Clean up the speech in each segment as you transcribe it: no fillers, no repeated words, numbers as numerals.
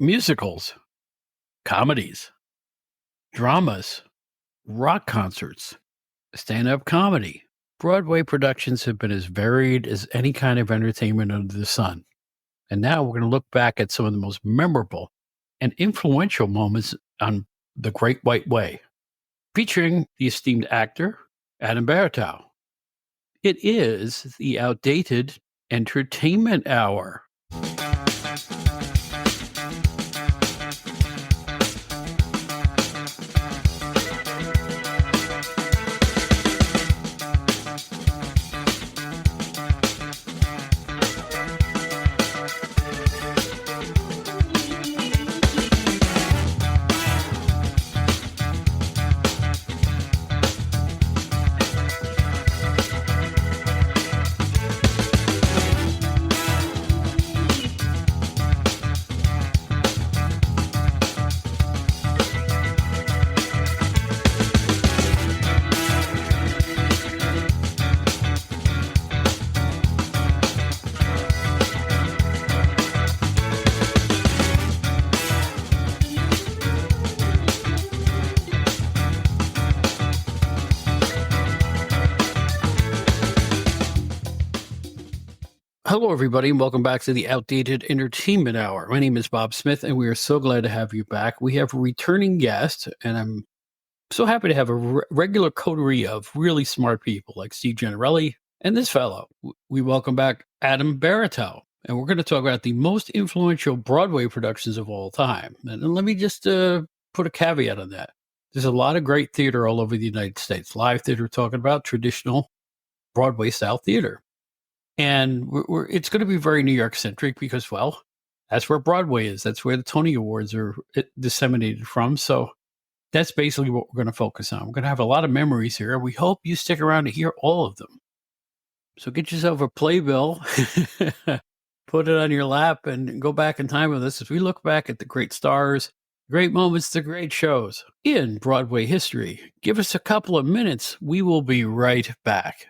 musicals, comedies, dramas, rock concerts, stand-up comedy. Broadway productions have been as varied as any kind of entertainment under the sun. And now we're going to look back at some of the most memorable and influential moments on The Great White Way, featuring the esteemed actor, Adam Baritot. It is the Outdated Entertainment Hour. Hello, everybody, and welcome back to the Outdated Entertainment Hour. My name is Bob Smith, and we are so glad to have you back. We have a returning guest, and I'm so happy to have a regular coterie of really smart people like Steve Gennarelli and this fellow. We welcome back Adam Baritot, and we're going to talk about the most influential Broadway productions of all time. And let me just put a caveat on that. There's a lot of great theater all over the United States. Live theater, talking about traditional Broadway-style theater. And it's going to be very New York centric because, well, that's where Broadway is. That's where the Tony Awards are disseminated from. So that's basically what we're going to focus on. We're going to have a lot of memories here. We hope you stick around to hear all of them. So get yourself a playbill, put it on your lap, and go back in time with us as we look back at the great stars, great moments, the great shows in Broadway history. Give us a couple of minutes. We will be right back.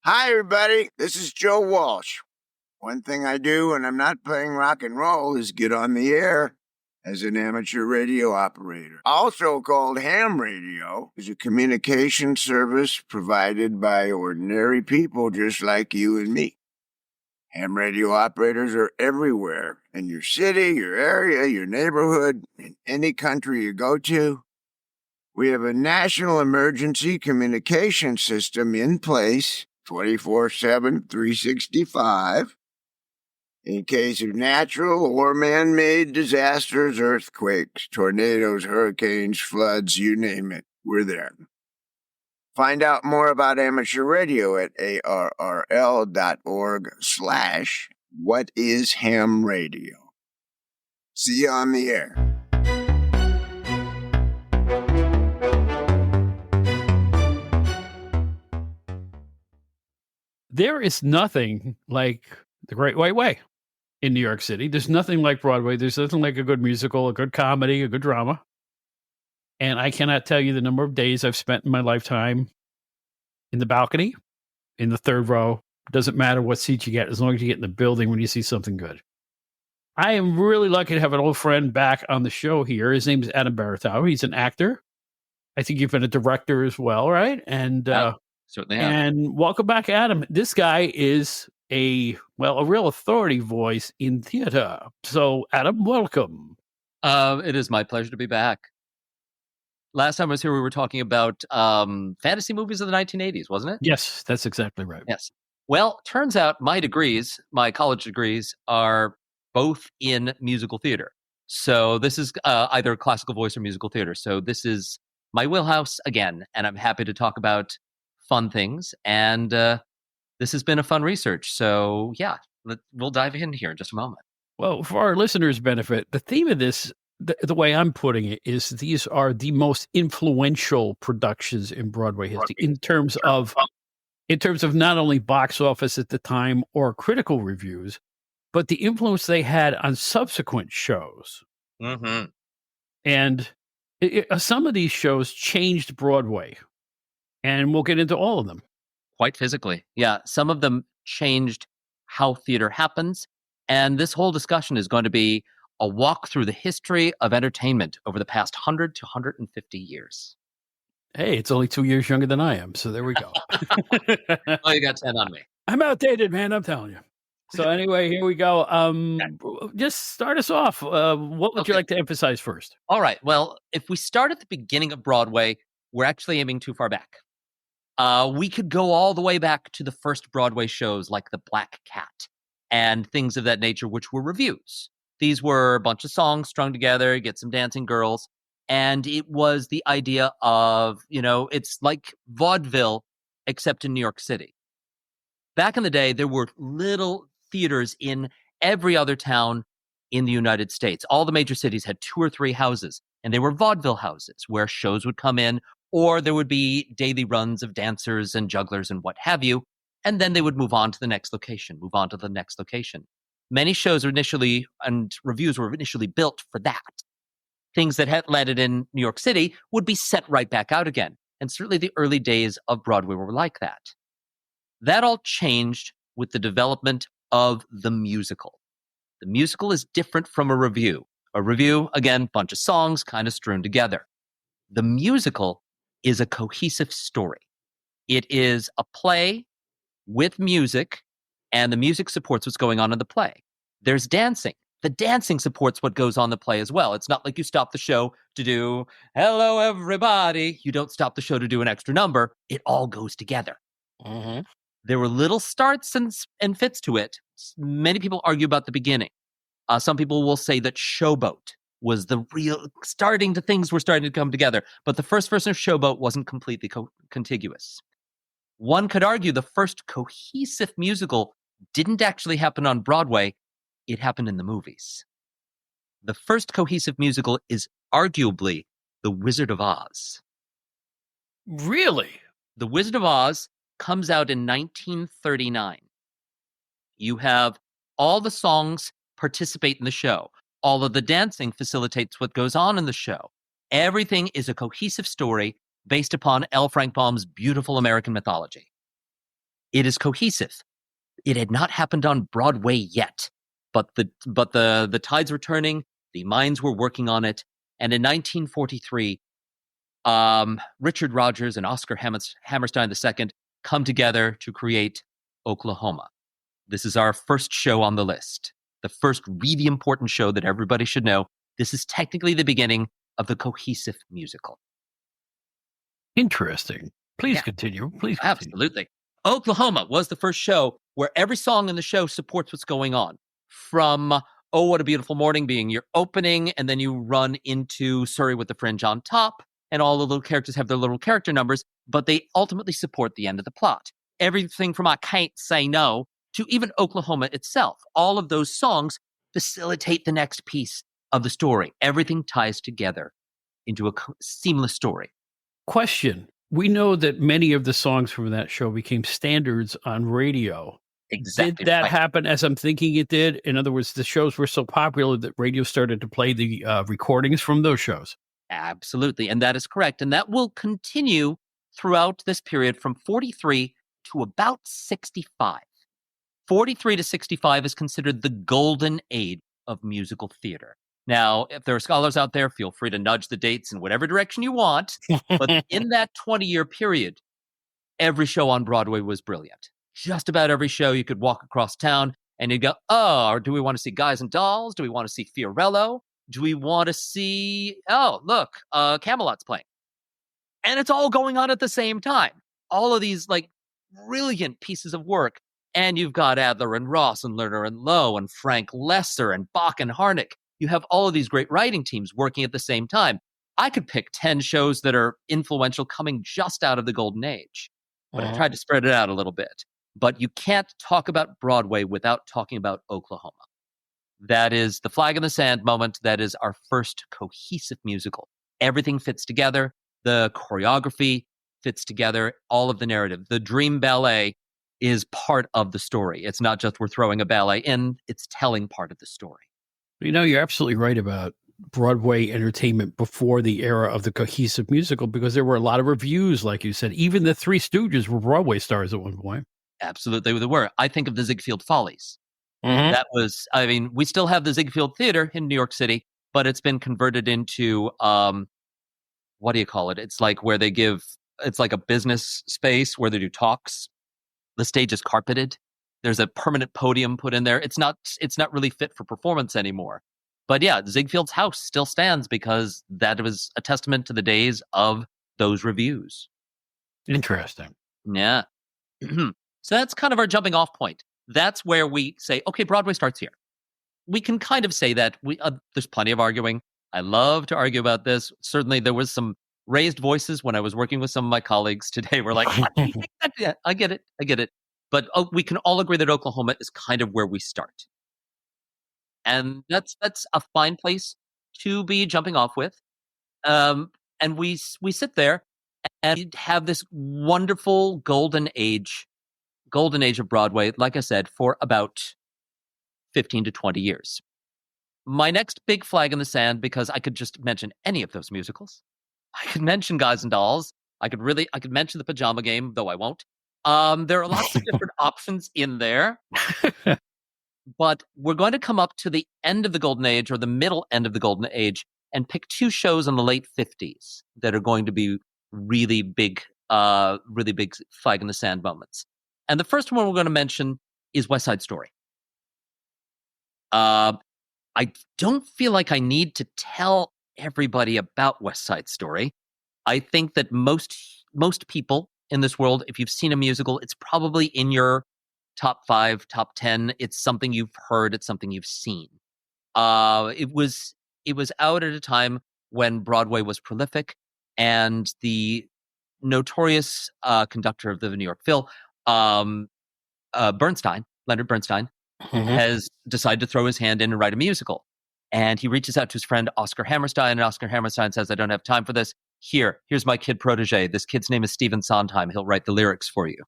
Hi, everybody. This is Joe Walsh. One thing I do when I'm not playing rock and roll is get on the air as an amateur radio operator. Also called ham radio, is a communication service provided by ordinary people just like you and me. Ham radio operators are everywhere in your city, your area, your neighborhood, in any country you go to. We have a national emergency communication system in place 24/7, 365, in case of natural or man-made disasters, earthquakes, tornadoes, hurricanes, floods, you name it, we're there. Find out more about amateur radio at arrl.org/whatishamradio. See you on the air. There is nothing like The Great White Way in New York City. There's nothing like Broadway. There's nothing like a good musical, a good comedy, a good drama. And I cannot tell you the number of days I've spent in my lifetime in the balcony, in the third row. Doesn't matter what seat you get, as long as you get in the building when you see something good. I am really lucky to have an old friend back on the show here. His name is Adam Baritot. He's an actor. I think you've been a director as well, right? And certainly have. And welcome back, Adam. This guy is a real authority voice in theater. So, Adam, welcome. It is my pleasure to be back. Last time I was here, we were talking about fantasy movies of the 1980s, wasn't it? Yes, that's exactly right. Yes. Well, turns out my college degrees, are both in musical theater. So this is either classical voice or musical theater. So this is my wheelhouse again, and I'm happy to talk about fun things, and this has been a fun research. So yeah, we'll dive in here in just a moment. Well, for our listeners' benefit, the theme of this, the way I'm putting it, is these are the most influential productions in Broadway history in terms of not only box office at the time or critical reviews, but the influence they had on subsequent shows. Mm-hmm. And some of these shows changed Broadway. And we'll get into all of them. Quite physically. Yeah. Some of them changed how theater happens. And this whole discussion is going to be a walk through the history of entertainment over the past 100 to 150 years. Hey, it's only 2 years younger than I am, so there we go. Oh, you got 10 on me. I'm outdated, man, I'm telling you. So anyway, here we go. Just start us off. What would you like to emphasize first? All right. Well, if we start at the beginning of Broadway, we're actually aiming too far back. We could go all the way back to the first Broadway shows like The Black Cat and things of that nature, which were revues. These were a bunch of songs strung together, get some dancing girls. And it was the idea of, it's like vaudeville, except in New York City. Back in the day, there were little theaters in every other town in the United States. All the major cities had 2 or 3 houses, and they were vaudeville houses where shows would come in, or there would be daily runs of dancers and jugglers and what have you, and then they would move on to the next location, move on to the next location. Many shows initially, and reviews were initially built for that. Things that had landed in New York City would be sent right back out again, and certainly the early days of Broadway were like that. That all changed with the development of the musical. The musical is different from a revue. A revue, again, bunch of songs kind of strewn together. The musical is a cohesive story. It is a play with music, and the music supports what's going on in the play. There's dancing. The dancing supports what goes on in the play as well. It's not like you stop the show to do, hello, everybody. You don't stop the show to do an extra number. It all goes together. Mm-hmm. There were little starts and fits to it. Many people argue about the beginning. Some people will say that Showboat was the real things were starting to come together. But the first version of Showboat wasn't completely contiguous. One could argue the first cohesive musical didn't actually happen on Broadway. It happened in the movies. The first cohesive musical is arguably The Wizard of Oz. Really? The Wizard of Oz comes out in 1939. You have all the songs participate in the show. All of the dancing facilitates what goes on in the show. Everything is a cohesive story based upon L. Frank Baum's beautiful American mythology. It is cohesive. It had not happened on Broadway yet, but the tides were turning. The minds were working on it. And in 1943, Richard Rodgers and Oscar Hammerstein II come together to create Oklahoma. This is our first show on the list. The first really important show that everybody should know. This is technically the beginning of the cohesive musical. Interesting. Please continue. Please continue. Absolutely. Oklahoma was the first show where every song in the show supports what's going on. From Oh, What a Beautiful Morning being your opening, and then you run into Surrey with the Fringe on top, and all the little characters have their little character numbers, but they ultimately support the end of the plot. Everything from I Can't Say No to even Oklahoma itself. All of those songs facilitate the next piece of the story. Everything ties together into a seamless story. Question. We know that many of the songs from that show became standards on radio. Exactly. Did that happen as I'm thinking it did? In other words, the shows were so popular that radio started to play the recordings from those shows. Absolutely. And that is correct. And that will continue throughout this period from 43 to about 65. 43 to 65 is considered the golden age of musical theater. Now, if there are scholars out there, feel free to nudge the dates in whatever direction you want. But in that 20-year period, every show on Broadway was brilliant. Just about every show you could walk across town and you'd go, oh, or do we want to see Guys and Dolls? Do we want to see Fiorello? Do we want to see, oh, look, Camelot's playing. And it's all going on at the same time. All of these brilliant pieces of work. And you've got Adler and Ross and Lerner and Lowe and Frank Lesser and Bach and Harnick. You have all of these great writing teams working at the same time. I could pick 10 shows that are influential coming just out of the golden age. But I tried to spread it out a little bit. But you can't talk about Broadway without talking about Oklahoma. That is the flag in the sand moment. That is our first cohesive musical. Everything fits together. The choreography fits together. All of the narrative. The Dream Ballet is part of the story. It's not just we're throwing a ballet in. It's telling part of the story. You know, you're absolutely right about Broadway entertainment before the era of the cohesive musical, because there were a lot of reviews, like you said. Even the Three Stooges were Broadway stars at one point. Absolutely, they were. I think of the Ziegfeld Follies. Mhm. That was, I mean, we still have the Ziegfeld Theater in New York City, but it's been converted into, what do you call it? It's like where they give, it's like a business space where they do talks. The stage is carpeted. There's a permanent podium put in there. It's not really fit for performance anymore. But yeah, Ziegfeld's house still stands because that was a testament to the days of those reviews. Interesting. Yeah. So that's kind of our jumping off point. That's where we say, okay, Broadway starts here. We can kind of say that there's plenty of arguing. I love to argue about this. Certainly, there was some raised voices when I was working with some of my colleagues today. We're like, what do you think that? Yeah, I get it. But we can all agree that Oklahoma is kind of where we start, and that's a fine place to be jumping off with. And we sit there and have this wonderful golden age of Broadway. Like I said, for about 15 to 20 years. My next big flag in the sand, because I could just mention any of those musicals. I could mention Guys and Dolls. I could mention The Pajama Game, though I won't. There are lots of different options in there, but we're going to come up to the end of the Golden Age or the middle end of the Golden Age and pick two shows in the late 50s that are going to be really big flag in the sand moments. And the first one we're going to mention is West Side Story. I don't feel like I need to tell everybody about West Side Story. I think that most people in this world, if you've seen a musical, it's probably in your top 5, top 10. It's something you've heard. It's something you've seen. It was out at a time when Broadway was prolific, and the notorious conductor of the New York Phil, Leonard Bernstein, has decided to throw his hand in and write a musical. And he reaches out to his friend Oscar Hammerstein, and Oscar Hammerstein says, I don't have time for this. Here's my kid protege. This kid's name is Stephen Sondheim. He'll write the lyrics for you.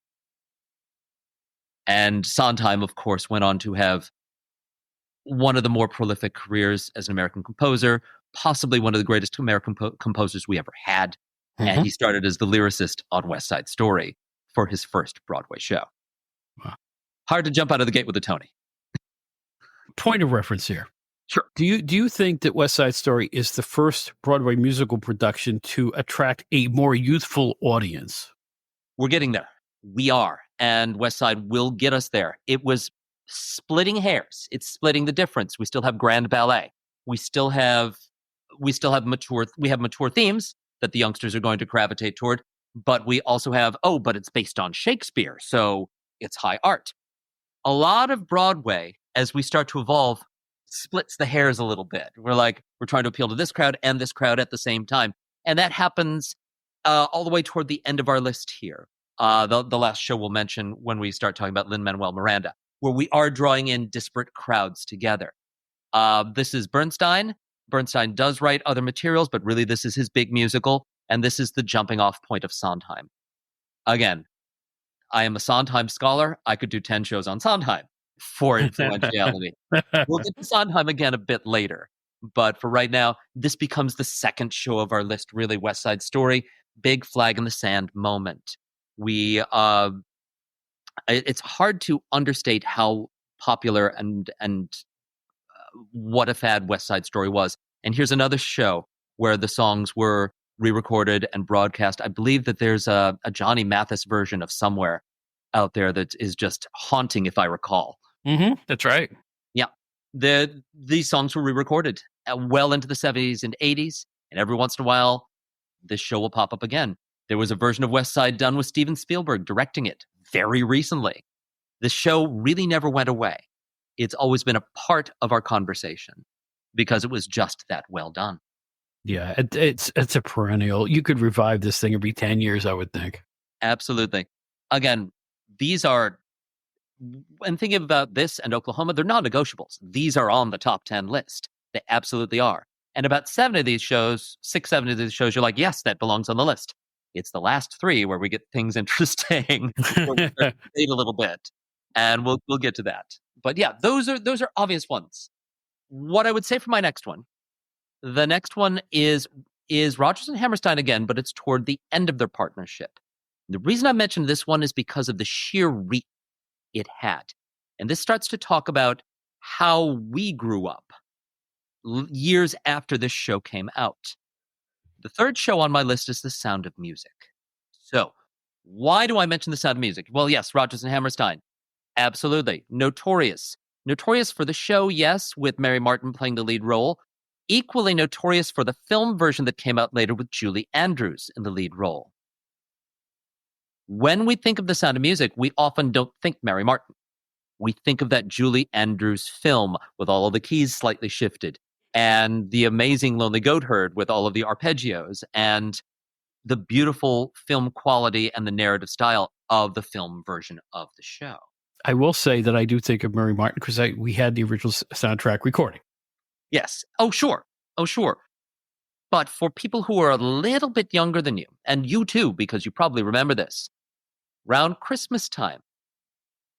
And Sondheim, of course, went on to have one of the more prolific careers as an American composer, possibly one of the greatest American composers we ever had. And he started as the lyricist on West Side Story for his first Broadway show. Wow. Hard to jump out of the gate with a Tony. Point of reference here. Sure. Do you think that West Side Story is the first Broadway musical production to attract a more youthful audience? We're getting there. We are. And West Side will get us there. It was splitting hairs. It's splitting the difference. We still have grand ballet. We have mature themes that the youngsters are going to gravitate toward. But we also have, but it's based on Shakespeare, so it's high art. A lot of Broadway, as we start to evolve, splits the hairs a little bit. We're trying to appeal to this crowd and this crowd at the same time. And that happens all the way toward the end of our list here. The last show we'll mention when we start talking about Lin-Manuel Miranda, where we are drawing in disparate crowds together. This is Bernstein. Bernstein does write other materials, but really this is his big musical. And this is the jumping off point of Sondheim. Again, I am a Sondheim scholar. I could do 10 shows on Sondheim for influentiality. We'll get to Sondheim again a bit later. But for right now, this becomes the second show of our list, really, West Side Story, big flag in the sand moment. It's hard to understate how popular and what a fad West Side Story was. And here's another show where the songs were re-recorded and broadcast. I believe that there's a Johnny Mathis version of Somewhere out there that is just haunting, if I recall. That's right. Yeah. These songs were re-recorded well into the 70s and 80s, and every once in a while, this show will pop up again. There was a version of West Side done with Steven Spielberg directing it very recently. The show really never went away. It's always been a part of our conversation because it was just that well done. Yeah, it's a perennial. You could revive this thing every 10 years, I would think. Absolutely. Again, these are, when thinking about this and Oklahoma, they're non-negotiables. These are on the top 10 list. They absolutely are. And about 7 of these shows, 7 of these shows, you're like, yes, that belongs on the list. It's the last 3 where we get things interesting. We'll debate a little bit, and we'll get to that. But yeah, those are obvious ones. What I would say for my next one The next one is Rodgers and Hammerstein again, but it's toward the end of their partnership. The reason I mentioned this one is because of the sheer reach it had. And this starts to talk about how we grew up years after this show came out. The third show on my list is The Sound of Music. So, why do I mention The Sound of Music? Well, yes, Rodgers and Hammerstein. Absolutely. Notorious. Notorious for the show, yes, with Mary Martin playing the lead role. Equally notorious for the film version that came out later with Julie Andrews in the lead role. When we think of The Sound of Music, we often don't think Mary Martin. We think of that Julie Andrews film with all of the keys slightly shifted and the amazing Lonely Goat Herd with all of the arpeggios and the beautiful film quality and the narrative style of the film version of the show. I will say that I do think of Mary Martin because we had the original soundtrack recording. Yes. Oh, sure. But for people who are a little bit younger than you, and you too, because you probably remember this, around Christmas time,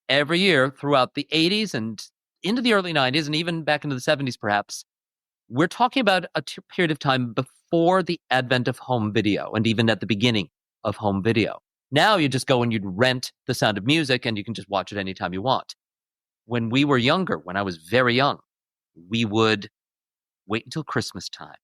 every year throughout the 80s and into the early 90s and even back into the 70s perhaps, we're talking about a period of time before the advent of home video and even at the beginning of home video. Now you just go and you'd rent The Sound of Music and you can just watch it anytime you want. When we were younger, when I was very young, we would wait until Christmas time.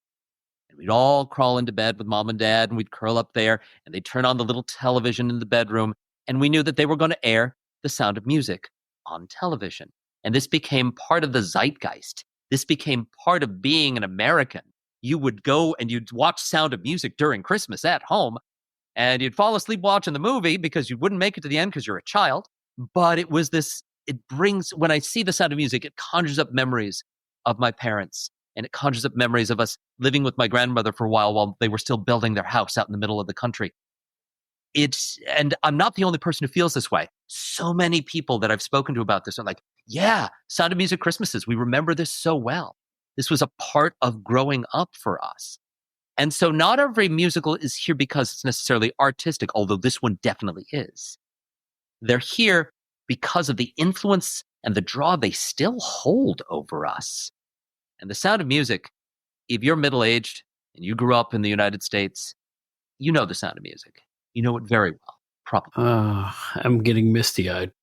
And we'd all crawl into bed with mom and dad and we'd curl up there and they'd turn on the little television in the bedroom and we knew that they were going to air The Sound of Music on television. And this became part of the zeitgeist. This became part of being an American. You would go and you'd watch Sound of Music during Christmas at home and you'd fall asleep watching the movie because you wouldn't make it to the end because you're a child. But it was this, when I see The Sound of Music, it conjures up memories of my parents. And it conjures up memories of us living with my grandmother for a while they were still building their house out in the middle of the country. And I'm not the only person who feels this way. So many people that I've spoken to about this are like, yeah, Sound of Music Christmases. We remember this so well. This was a part of growing up for us. And so not every musical is here because it's necessarily artistic, although this one definitely is. They're here because of the influence and the draw they still hold over us. And The Sound of Music, if you're middle-aged and you grew up in the United States, you know The Sound of Music. You know it very well, probably. I'm getting misty-eyed.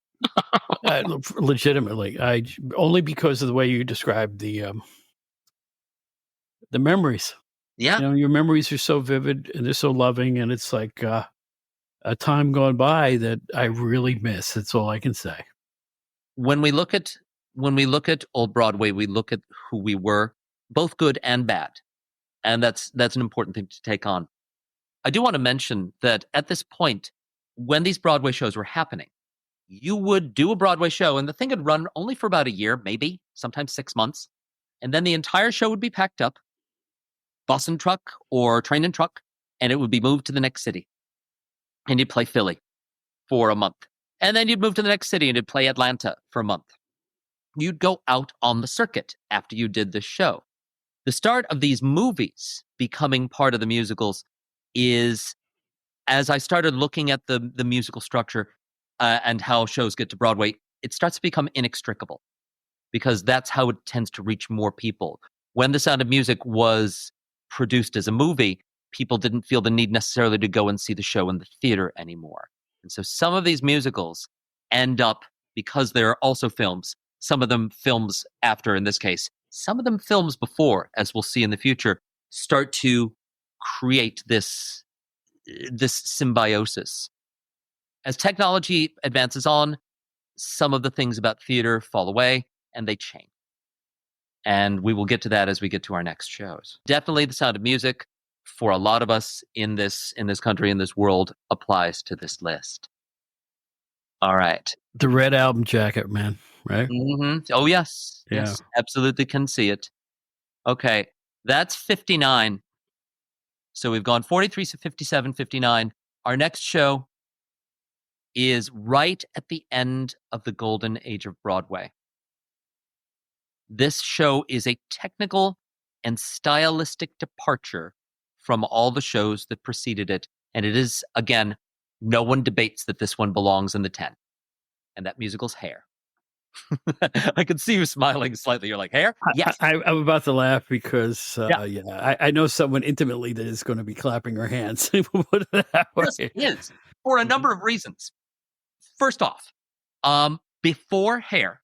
Legitimately. Only because of the way you described the memories. Yeah. You know, your memories are so vivid and they're so loving, and it's like a time gone by that I really miss. That's all I can say. When we look at old Broadway, we look at who we were, both good and bad. And that's an important thing to take on. I do want to mention that at this point, when these Broadway shows were happening, you would do a Broadway show and the thing would run only for about a year, maybe, sometimes 6 months. And then the entire show would be packed up, bus and truck or train and truck, and it would be moved to the next city. And you'd play Philly for a month. And then you'd move to the next city and you'd play Atlanta for a month. You'd go out on the circuit after you did the show. The start of these movies becoming part of the musicals is, as I started looking at the musical structure and how shows get to Broadway, it starts to become inextricable because that's how it tends to reach more people. When The Sound of Music was produced as a movie, people didn't feel the need necessarily to go and see the show in the theater anymore. And so some of these musicals end up, because they're also films, some of them films after, in this case, some of them films before, as we'll see in the future, start to create this symbiosis. As technology advances on, some of the things about theater fall away and they change. And we will get to that as we get to our next shows. Definitely The Sound of Music, for a lot of us in this country, in this world, applies to this list. All right. The red album jacket, man, right? Mm-hmm. Oh, yes. Yeah. Yes, absolutely can see it. Okay, that's 59. So we've gone 43, 57, 59. Our next show is right at the end of the golden age of Broadway. This show is a technical and stylistic departure from all the shows that preceded it. And it is, again, no one debates that this one belongs in the 10. And that musical's Hair. I can see you smiling slightly. You're like, hair? Yes. I'm about to laugh because, I know someone intimately that is going to be clapping her hands. Put it that way. This is for a number of reasons. First off, before Hair,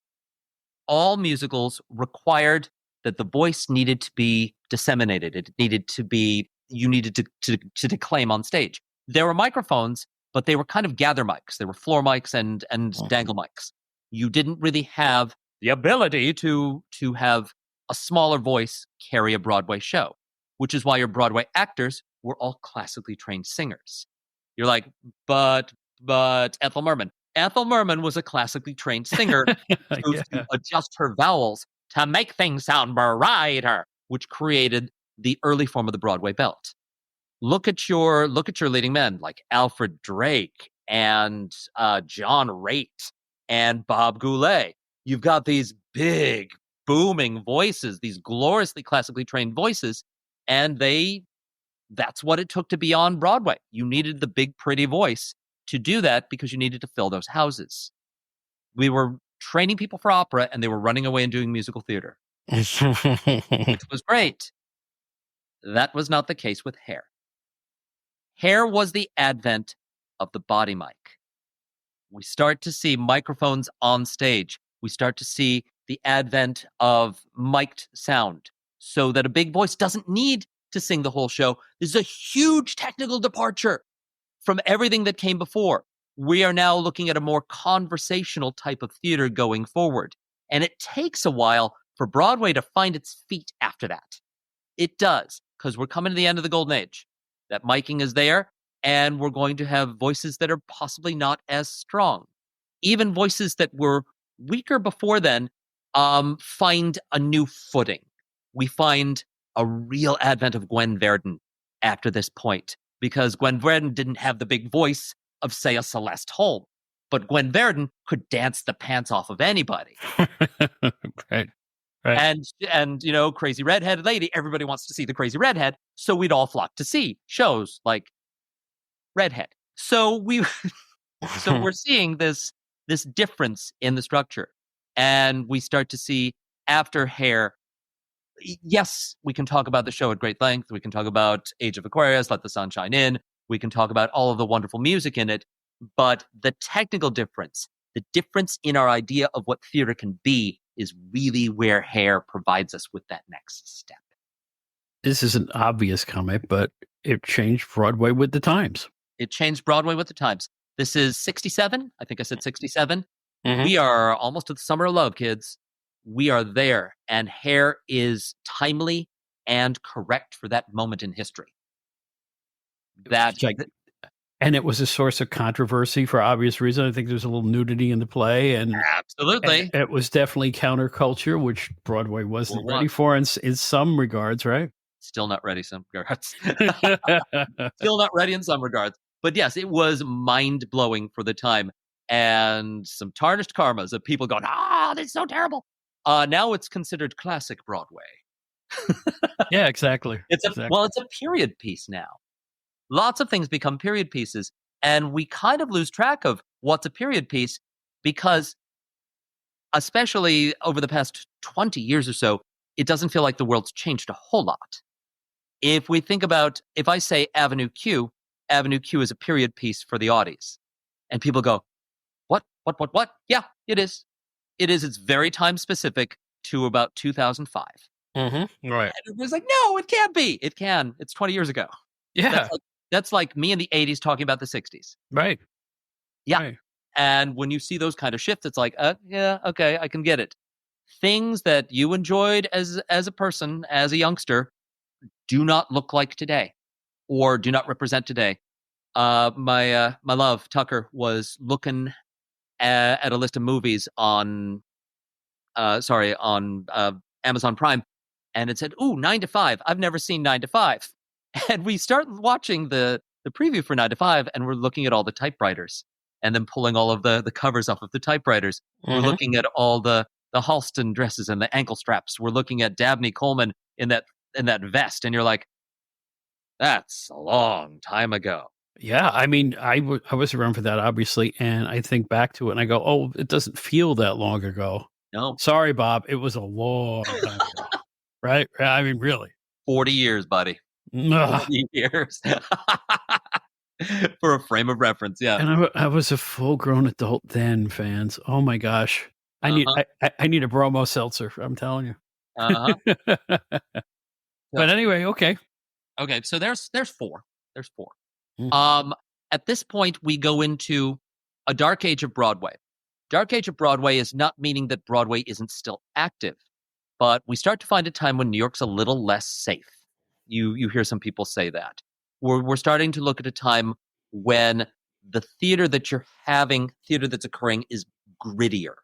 all musicals required that the voice needed to be disseminated. It needed to be, you needed to declaim on stage. There were microphones, but they were kind of gather mics. They were floor mics and dangle mics. You didn't really have the ability to have a smaller voice carry a Broadway show, which is why your Broadway actors were all classically trained singers. You're like, but Ethel Merman. Ethel Merman was a classically trained singer who to adjust her vowels to make things sound brighter, which created the early form of the Broadway belt. Look at your leading men like Alfred Drake and John Raitt and Bob Goulet. You've got these big, booming voices, these gloriously classically trained voices, and that's what it took to be on Broadway. You needed the big, pretty voice to do that because you needed to fill those houses. We were training people for opera, and they were running away and doing musical theater, which was great. That was not the case with Hair. Hair was the advent of the body mic. We start to see microphones on stage. We start to see the advent of mic'd sound so that a big voice doesn't need to sing the whole show. This is a huge technical departure from everything that came before. We are now looking at a more conversational type of theater going forward. And it takes a while for Broadway to find its feet after that. It does, because we're coming to the end of the golden age. That miking is there, and we're going to have voices that are possibly not as strong. Even voices that were weaker before then find a new footing. We find a real advent of Gwen Verdon after this point, because Gwen Verdon didn't have the big voice of, say, a Celeste Holm, but Gwen Verdon could dance the pants off of anybody. Right. And crazy redheaded lady, everybody wants to see the crazy redhead, so we'd all flock to see shows like Redhead. So we're seeing this difference in the structure, and we start to see after Hair. Yes, we can talk about the show at great length. We can talk about Age of Aquarius, Let the Sun Shine In. We can talk about all of the wonderful music in it, but the technical difference, the difference in our idea of what theater can be, is really where Hair provides us with that next step. This is an obvious comment, but it changed Broadway with the times. It changed Broadway with the times. This is 67. I think I said 67. Mm-hmm. We are almost at the Summer of Love, kids. We are there, and Hair is timely and correct for that moment in history. And it was a source of controversy for obvious reasons. I think there's a little nudity in the play, and absolutely, and it was definitely counterculture, which Broadway wasn't ready for in some regards, right? Still not ready some regards. Still not ready in some regards. But yes, it was mind-blowing for the time, and some tarnished karmas of people going, this is so terrible. Now it's considered classic Broadway. Yeah, exactly. It's a period piece now. Lots of things become period pieces, and we kind of lose track of what's a period piece because, especially over the past 20 years or so, it doesn't feel like the world's changed a whole lot. If we think about, if I say Avenue Q is a period piece for the Audis. And people go, what? Yeah, it is. It's very time specific to about 2005. Mm-hmm. Right. And it was like, no, it can't be. It can. It's 20 years ago. Yeah. That's like me in the 80s talking about the 60s. Right. Yeah. Right. And when you see those kind of shifts, it's like, yeah, okay, I can get it. Things that you enjoyed as a person, as a youngster, do not look like today or do not represent today. My love, Tucker, was looking at a list of movies on Amazon Prime, and it said, 9 to 5. I've never seen 9 to 5. And we start watching the preview for 9 to 5, and we're looking at all the typewriters and then pulling all of the covers off of the typewriters. Mm-hmm. We're looking at all the Halston dresses and the ankle straps. We're looking at Dabney Coleman in that vest, and you're like, that's a long time ago. Yeah, I mean, I was around for that, obviously, and I think back to it and I go, "Oh, it doesn't feel that long ago." No, Sorry, Bob, it was a long time ago, right? I mean, really. 40 years, buddy. Ugh. 40 years. For a frame of reference, yeah. And I was a full-grown adult then, fans. Oh my gosh. I need Uh-huh, I need a bromo seltzer, I'm telling you. uh-huh. But So, anyway, okay. okay, so there's 4. There's 4. Mhm. At this point, we go into a dark age of Broadway. Dark age of Broadway is not meaning that Broadway isn't still active, but we start to find a time when New York's a little less safe. You hear some people say that. We're starting to look at a time when the theater that's occurring is grittier.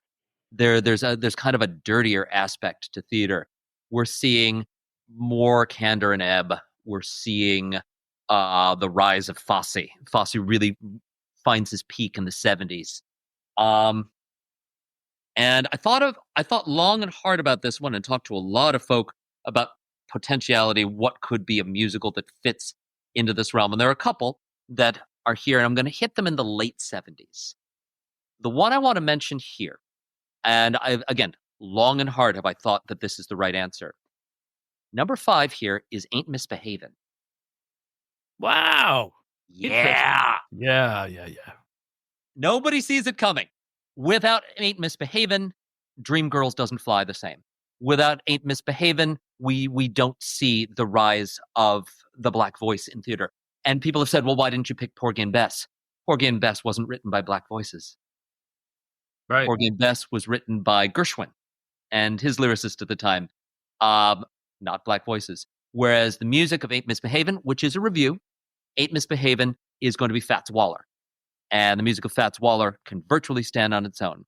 There's kind of a dirtier aspect to theater. We're seeing more candor and ebb. We're seeing the rise of Fosse. Fosse really finds his peak in the 70s. Um, and I thought long and hard about this one and talked to a lot of folk about potentiality, what could be a musical that fits into this realm. And there are a couple that are here, and I'm going to hit them in the late 70s. The one I want to mention here, and again, long and hard have I thought that this is the right answer. Number 5 here is Ain't Misbehavin'. Wow. Interesting. Yeah. Yeah. Nobody sees it coming. Without Ain't Misbehavin', Dreamgirls doesn't fly the same. Without Ain't Misbehavin', we don't see the rise of the black voice in theater. And people have said, well, why didn't you pick Porgy and Bess? Porgy and Bess wasn't written by black voices. Right. Porgy and Bess was written by Gershwin and his lyricist at the time, not black voices. Whereas the music of Ain't Misbehavin', which is a review, Ain't Misbehavin' is going to be Fats Waller. And the music of Fats Waller can virtually stand on its own.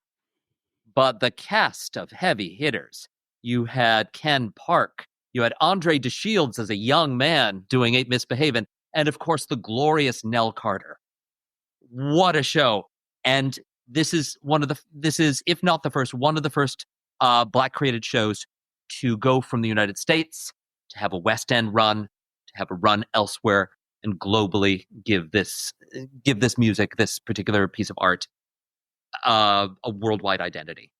But the cast of heavy hitters, you had Ken Park, you had Andre DeShields as a young man doing Ain't Misbehavin', and of course the glorious Nell Carter. What a show! And this is if not the first, one of the first black created shows to go from the United States to have a West End run, to have a run elsewhere, and globally give this music, this particular piece of art, a worldwide identity.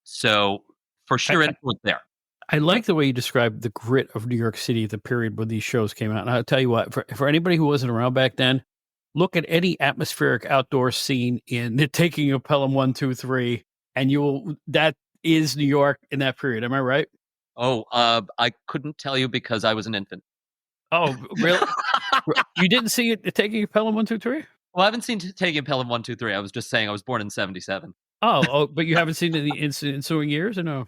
So for sure, I, it was there. I like the way you described the grit of New York City at the period when these shows came out. And I'll tell you what, for anybody who wasn't around back then, look at any atmospheric outdoor scene in the Taking of Pelham 1, 2, 3, and that is New York in that period. Am I right? Oh, I couldn't tell you because I was an infant. Oh, really? You didn't see it, Taking of Pelham 1, 2, 3? Well, I haven't seen Taking Pelham 1, 2, 3. I was just saying I was born in 77. But you haven't seen it in the ensuing years, or no?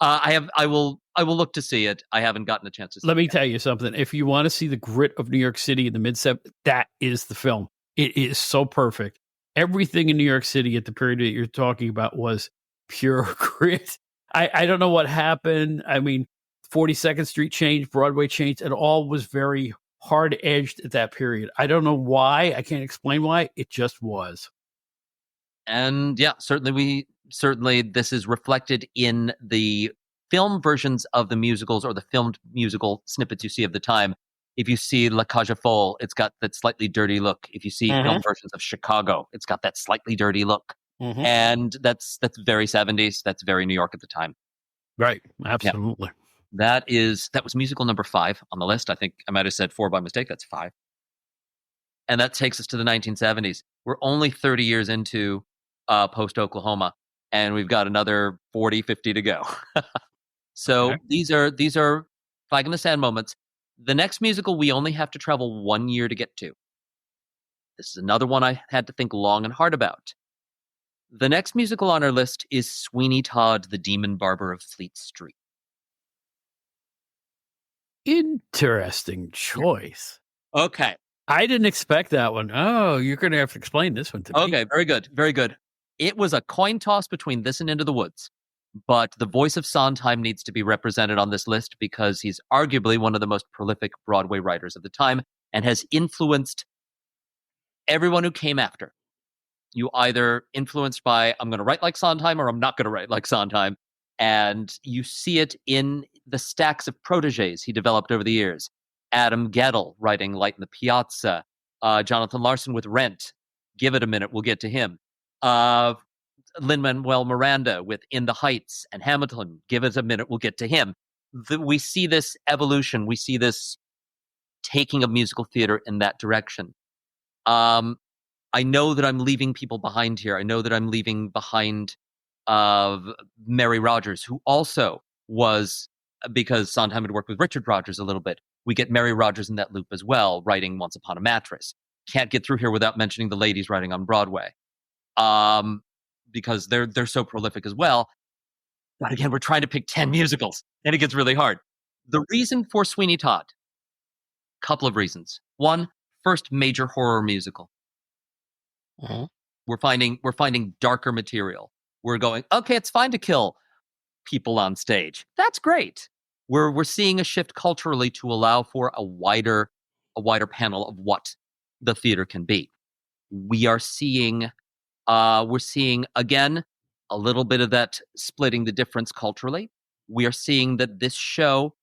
I have. I will look to see it. I haven't gotten a chance to see Let it me yet. tell you something. If you want to see the grit of New York City in the mid-70s, that is the film. It is so perfect. Everything in New York City at the period that you're talking about was pure grit. I don't know what happened. I mean, 42nd Street changed, Broadway changed. It all was very hard-edged at that period. I don't know why. I can't explain why. It just was. And yeah, certainly this is reflected in the film versions of the musicals or the filmed musical snippets you see of the time. If you see La Cage aux Folles, it's got that slightly dirty look. If you see film versions of Chicago, it's got that slightly dirty look. And that's very 70s. That's very New York at the time. Right. Absolutely. Yeah. That was musical number 5 on the list. I think I might have said 4 by mistake. That's 5. And that takes us to the 1970s. We're only 30 years into post Oklahoma, and we've got another 40, 50 to go. So Okay. these are flag in the sand moments. The next musical we only have to travel 1 year to get to. This is another one I had to think long and hard about. The next musical on our list is Sweeney Todd, the Demon Barber of Fleet Street. Interesting choice. Okay. I didn't expect that one. Oh, you're going to have to explain this one to me. Okay, very good. Very good. It was a coin toss between this and Into the Woods. But the voice of Sondheim needs to be represented on this list because he's arguably one of the most prolific Broadway writers of the time and has influenced everyone who came after. You either influenced by, I'm going to write like Sondheim or I'm not going to write like Sondheim. And you see it in the stacks of proteges he developed over the years. Adam Gettle writing Light in the Piazza. Jonathan Larson with Rent. Give it a minute. We'll get to him. Lin-Manuel Miranda with In the Heights and Hamilton. Give it a minute. We'll get to him. We see this evolution. We see this taking of musical theater in that direction. I know that I'm leaving people behind here. I know that I'm leaving behind Mary Rodgers, who also was, because Sondheim had worked with Richard Rodgers a little bit, we get Mary Rodgers in that loop as well, writing Once Upon a Mattress. Can't get through here without mentioning the ladies writing on Broadway, because they're so prolific as well. But again, we're trying to pick 10 musicals, and it gets really hard. The reason for Sweeney Todd, couple of reasons. One, first major horror musical. Uh-huh. We're finding darker material. We're going, okay, it's fine to kill people on stage. That's great. We're seeing a shift culturally to allow for a wider panel of what the theater can be. We're seeing again a little bit of that splitting the difference culturally. We are seeing that this show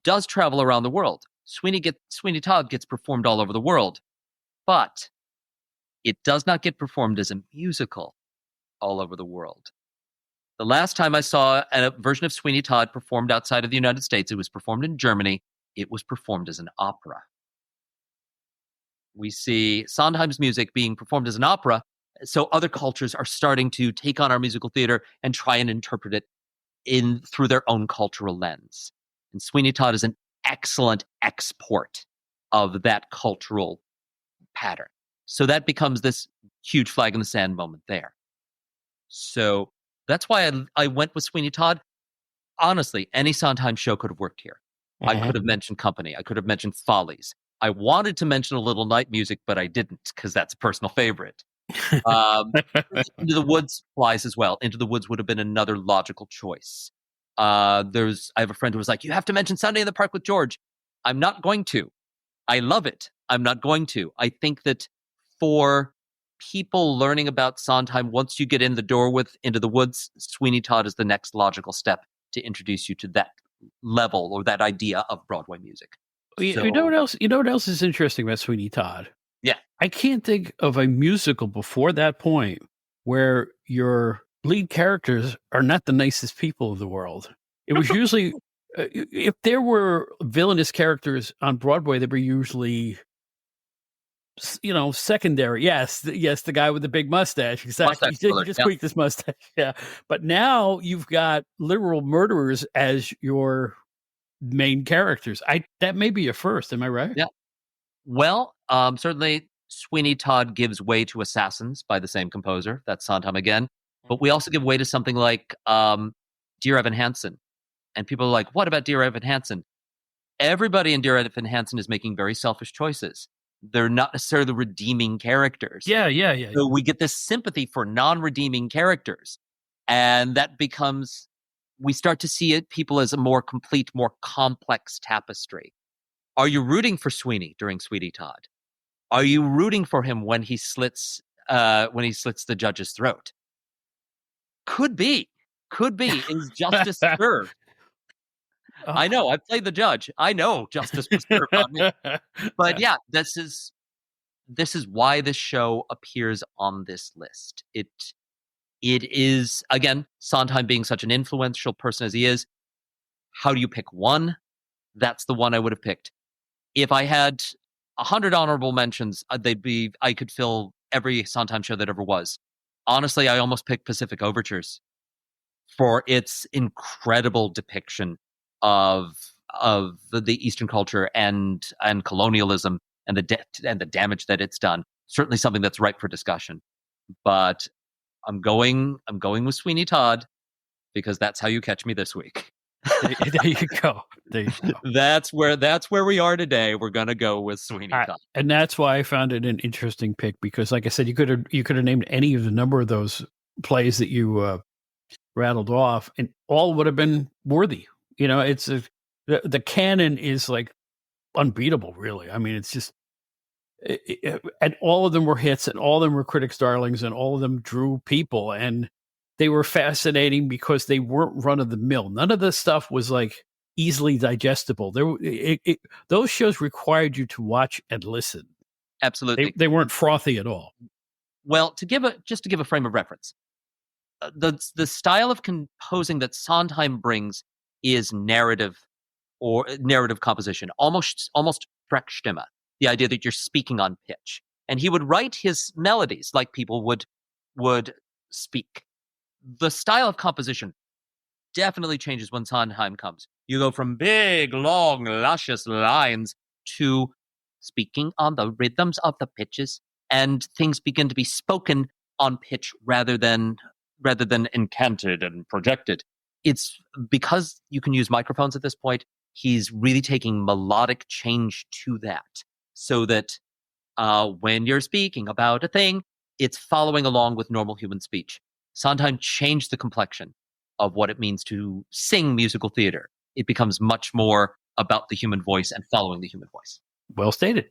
does travel around the world. Sweeney Todd gets performed all over the world, but it does not get performed as a musical all over the world. The last time I saw a version of Sweeney Todd performed outside of the United States, it was performed in Germany. It was performed as an opera. We see Sondheim's music being performed as an opera, so other cultures are starting to take on our musical theater and try and interpret it through their own cultural lens. And Sweeney Todd is an excellent export of that cultural pattern. So that becomes this huge flag in the sand moment there. So that's why I went with Sweeney Todd. Honestly, any Sondheim show could have worked here. Uh-huh. I could have mentioned Company. I could have mentioned Follies. I wanted to mention A Little Night Music, but I didn't, because that's a personal favorite. Into the Woods flies as well. Into the Woods would have been another logical choice. I have a friend who was like, you have to mention Sunday in the Park with George. I'm not going to. I love it. I'm not going to. I think that for people learning about Sondheim, once you get in the door with Into the Woods, Sweeney Todd is the next logical step to introduce you to that level or that idea of Broadway music. You know what else? You know what else is interesting about Sweeney Todd? Yeah. I can't think of a musical before that point where your lead characters are not the nicest people of the world. It was usually, if there were villainous characters on Broadway, they were usually, secondary. Yes, the guy with the big mustache. Exactly. He just tweaked his mustache. Yeah. But now you've got literal murderers as your main characters. That may be a first. Am I right? Yeah. Well, certainly Sweeney Todd gives way to Assassins by the same composer. That's Sondheim again. But we also give way to something like Dear Evan Hansen. And people are like, what about Dear Evan Hansen? Everybody in Dear Evan Hansen is making very selfish choices. They're not necessarily the redeeming characters. Yeah. So we get this sympathy for non-redeeming characters. And that becomes, we start to see people as a more complete, more complex tapestry. Are you rooting for Sweeney during Sweeney Todd? Are you rooting for him when he slits the judge's throat? Could be. Is justice served? I know. I played the judge. I know justice was served on me. But yeah, this is why this show appears on this list. It is, again, Sondheim being such an influential person as he is. How do you pick one? That's the one I would have picked. If I had 100 honorable mentions, I could fill every Sondheim show that ever was. Honestly, I almost picked Pacific Overtures for its incredible depiction of the Eastern culture and colonialism and the damage that it's done. Certainly something that's ripe for discussion. But I'm going with Sweeney Todd because that's how you catch me this week. There you go. That's where we are today. We're gonna go with Sweeney Todd, and that's why I found it an interesting pick because, like I said, you could have named any of the number of those plays that you rattled off, and all would have been worthy. It's the canon is like unbeatable, really. I mean, it's just, and all of them were hits, and all of them were critics' darlings, and all of them drew people, and they were fascinating because they weren't run of the mill. None of the stuff was like easily digestible. Those shows required you to watch and listen. Absolutely. They weren't frothy at all. Well, to give a frame of reference, the style of composing that Sondheim brings is narrative or narrative composition, almost Sprechstimme, the idea that you're speaking on pitch. And he would write his melodies like people would speak. The style of composition definitely changes when Sondheim comes. You go from big, long, luscious lines to speaking on the rhythms of the pitches, and things begin to be spoken on pitch rather than incanted and projected. It's because you can use microphones at this point. He's really taking melodic change to that, so that when you're speaking about a thing, it's following along with normal human speech. Sondheim changed the complexion of what it means to sing musical theater. It becomes much more about the human voice and following the human voice. Well stated.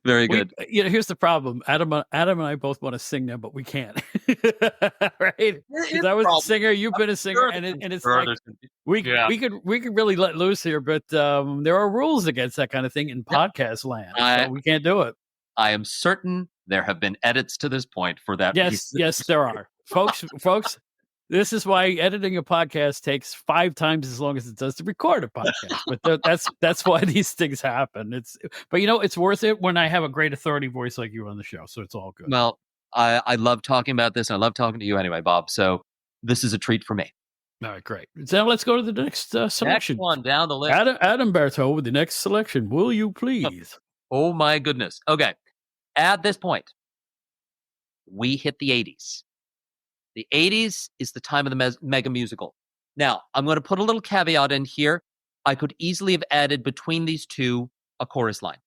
Very good. Here's the problem. Adam and I both want to sing now, but we can't. Right? Because I was a singer, you've been a singer, and it's like we could really let loose here, but there are rules against that kind of thing in podcast land. So we can't do it. I am certain there have been edits to this point for that. Yes, there are. Folks, this is why editing a podcast takes 5 times as long as it does to record a podcast. But that's why these things happen. But it's worth it when I have a great authority voice like you on the show. So it's all good. Well, I love talking about this, and I love talking to you anyway, Bob. So this is a treat for me. All right, great. So let's go to the next selection. Next one down the list. Adam Baritot with the next selection. Will you please? Oh my goodness. Okay. At this point, we hit the 80s. The 80s is the time of the mega musical. Now, I'm going to put a little caveat in here. I could easily have added between these two a chorus line.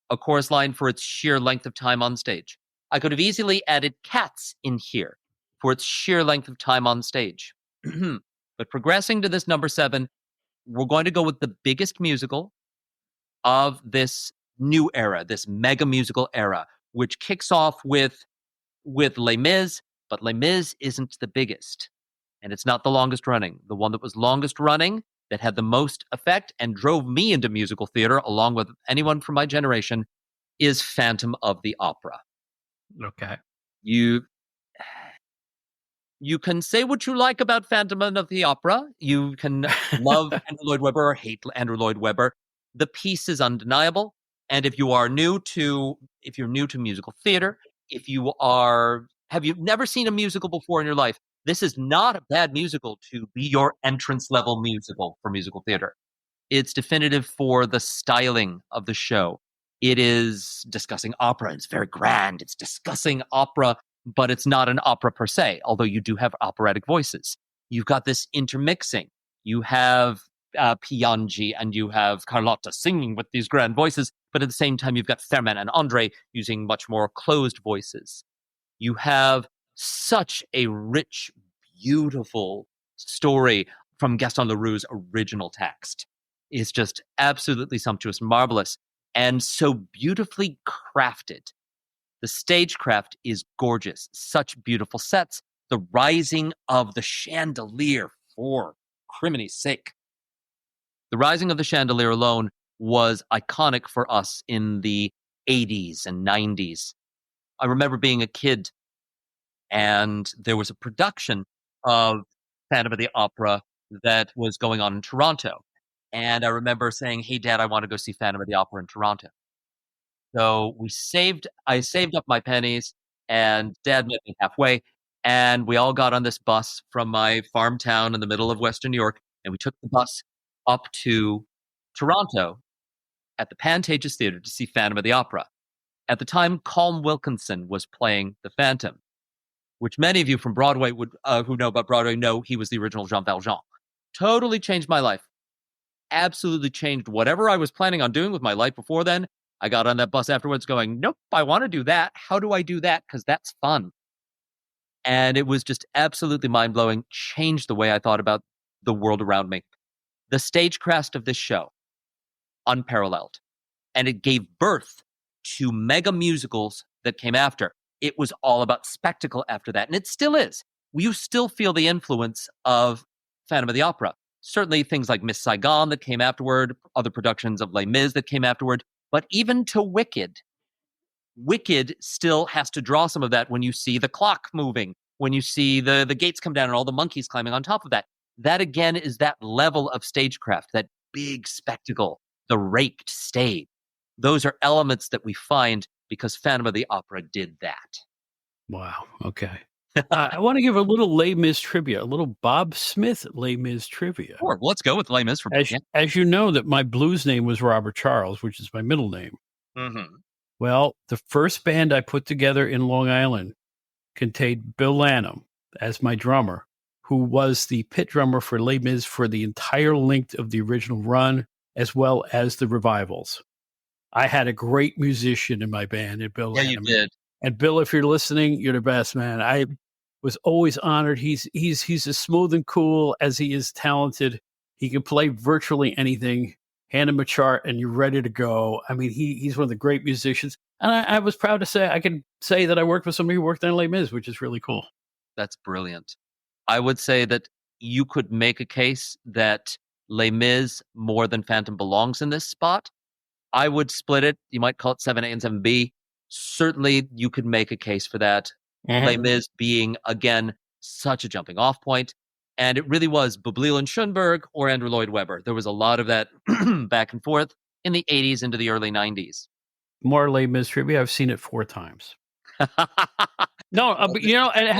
A chorus line for its sheer length of time on stage. I could have easily added Cats in here for its sheer length of time on stage. But progressing to this number 7, we're going to go with the biggest musical of this new era, this mega musical era, which kicks off with Les Mis. But Les Mis isn't the biggest, and it's not the longest running. The one that was longest running, that had the most effect and drove me into musical theater, along with anyone from my generation, is Phantom of the Opera. Okay. You can say what you like about Phantom of the Opera. You can love Andrew Lloyd Webber or hate Andrew Lloyd Webber. The piece is undeniable, and if you're new to musical theater, have you never seen a musical before in your life? This is not a bad musical to be your entrance level musical for musical theater. It's definitive for the styling of the show. It is discussing opera. It's very grand. It's discussing opera, but it's not an opera per se, although you do have operatic voices. You've got this intermixing. You have Piangi and you have Carlotta singing with these grand voices, but at the same time, you've got Ferman and Andre using much more closed voices. You have such a rich, beautiful story from Gaston Leroux's original text. It's just absolutely sumptuous, marvelous, and so beautifully crafted. The stagecraft is gorgeous. Such beautiful sets. The rising of the chandelier, for crimini's sake. The rising of the chandelier alone was iconic for us in the 80s and 90s. I remember being a kid, and there was a production of Phantom of the Opera that was going on in Toronto. And I remember saying, "Hey, Dad, I want to go see Phantom of the Opera in Toronto." So I saved up my pennies, and Dad met me halfway, and we all got on this bus from my farm town in the middle of Western New York, and we took the bus up to Toronto at the Pantages Theatre to see Phantom of the Opera. At the time, Colm Wilkinson was playing the Phantom, which many of you from Broadway who know about Broadway know he was the original Jean Valjean. Totally changed my life. Absolutely changed whatever I was planning on doing with my life before then. I got on that bus afterwards going, nope, I want to do that. How do I do that? Because that's fun. And it was just absolutely mind-blowing, changed the way I thought about the world around me. The stagecraft of this show, unparalleled. And it gave birth to mega musicals that came after. It was all about spectacle after that, and it still is. You still feel the influence of Phantom of the Opera. Certainly things like Miss Saigon that came afterward, other productions of Les Mis that came afterward. But even to Wicked still has to draw some of that when you see the clock moving, when you see the gates come down and all the monkeys climbing on top of that. That again is that level of stagecraft, that big spectacle, the raked stage. Those are elements that we find because Phantom of the Opera did that. Wow. Okay. I want to give a little Les Mis trivia, a little Bob Smith Les Mis trivia. Sure, let's go with Les Mis for As you know, that my blues name was Robert Charles, which is my middle name. Mm-hmm. Well, the first band I put together in Long Island contained Bill Lanham as my drummer, who was the pit drummer for Les Mis for the entire length of the original run, as well as the revivals. I had a great musician in my band, and Bill Lanham. You did. And Bill, if you're listening, you're the best, man. I was always honored. He's as smooth and cool as he is talented. He can play virtually anything. Hand him a chart, and you're ready to go. I mean, he's one of the great musicians. And I was proud to say I can say that I worked with somebody who worked on Les Mis, which is really cool. That's brilliant. I would say that you could make a case that Les Mis more than Phantom belongs in this spot. I would split it. You might call it 7A and 7B. Certainly, you could make a case for that. Mm-hmm. Les Mis being, again, such a jumping off point. And it really was Boublil and Schoenberg or Andrew Lloyd Webber. There was a lot of that back and forth in the 80s into the early 90s. More Les Mis trivia. I've seen it 4 times. No, but you know, it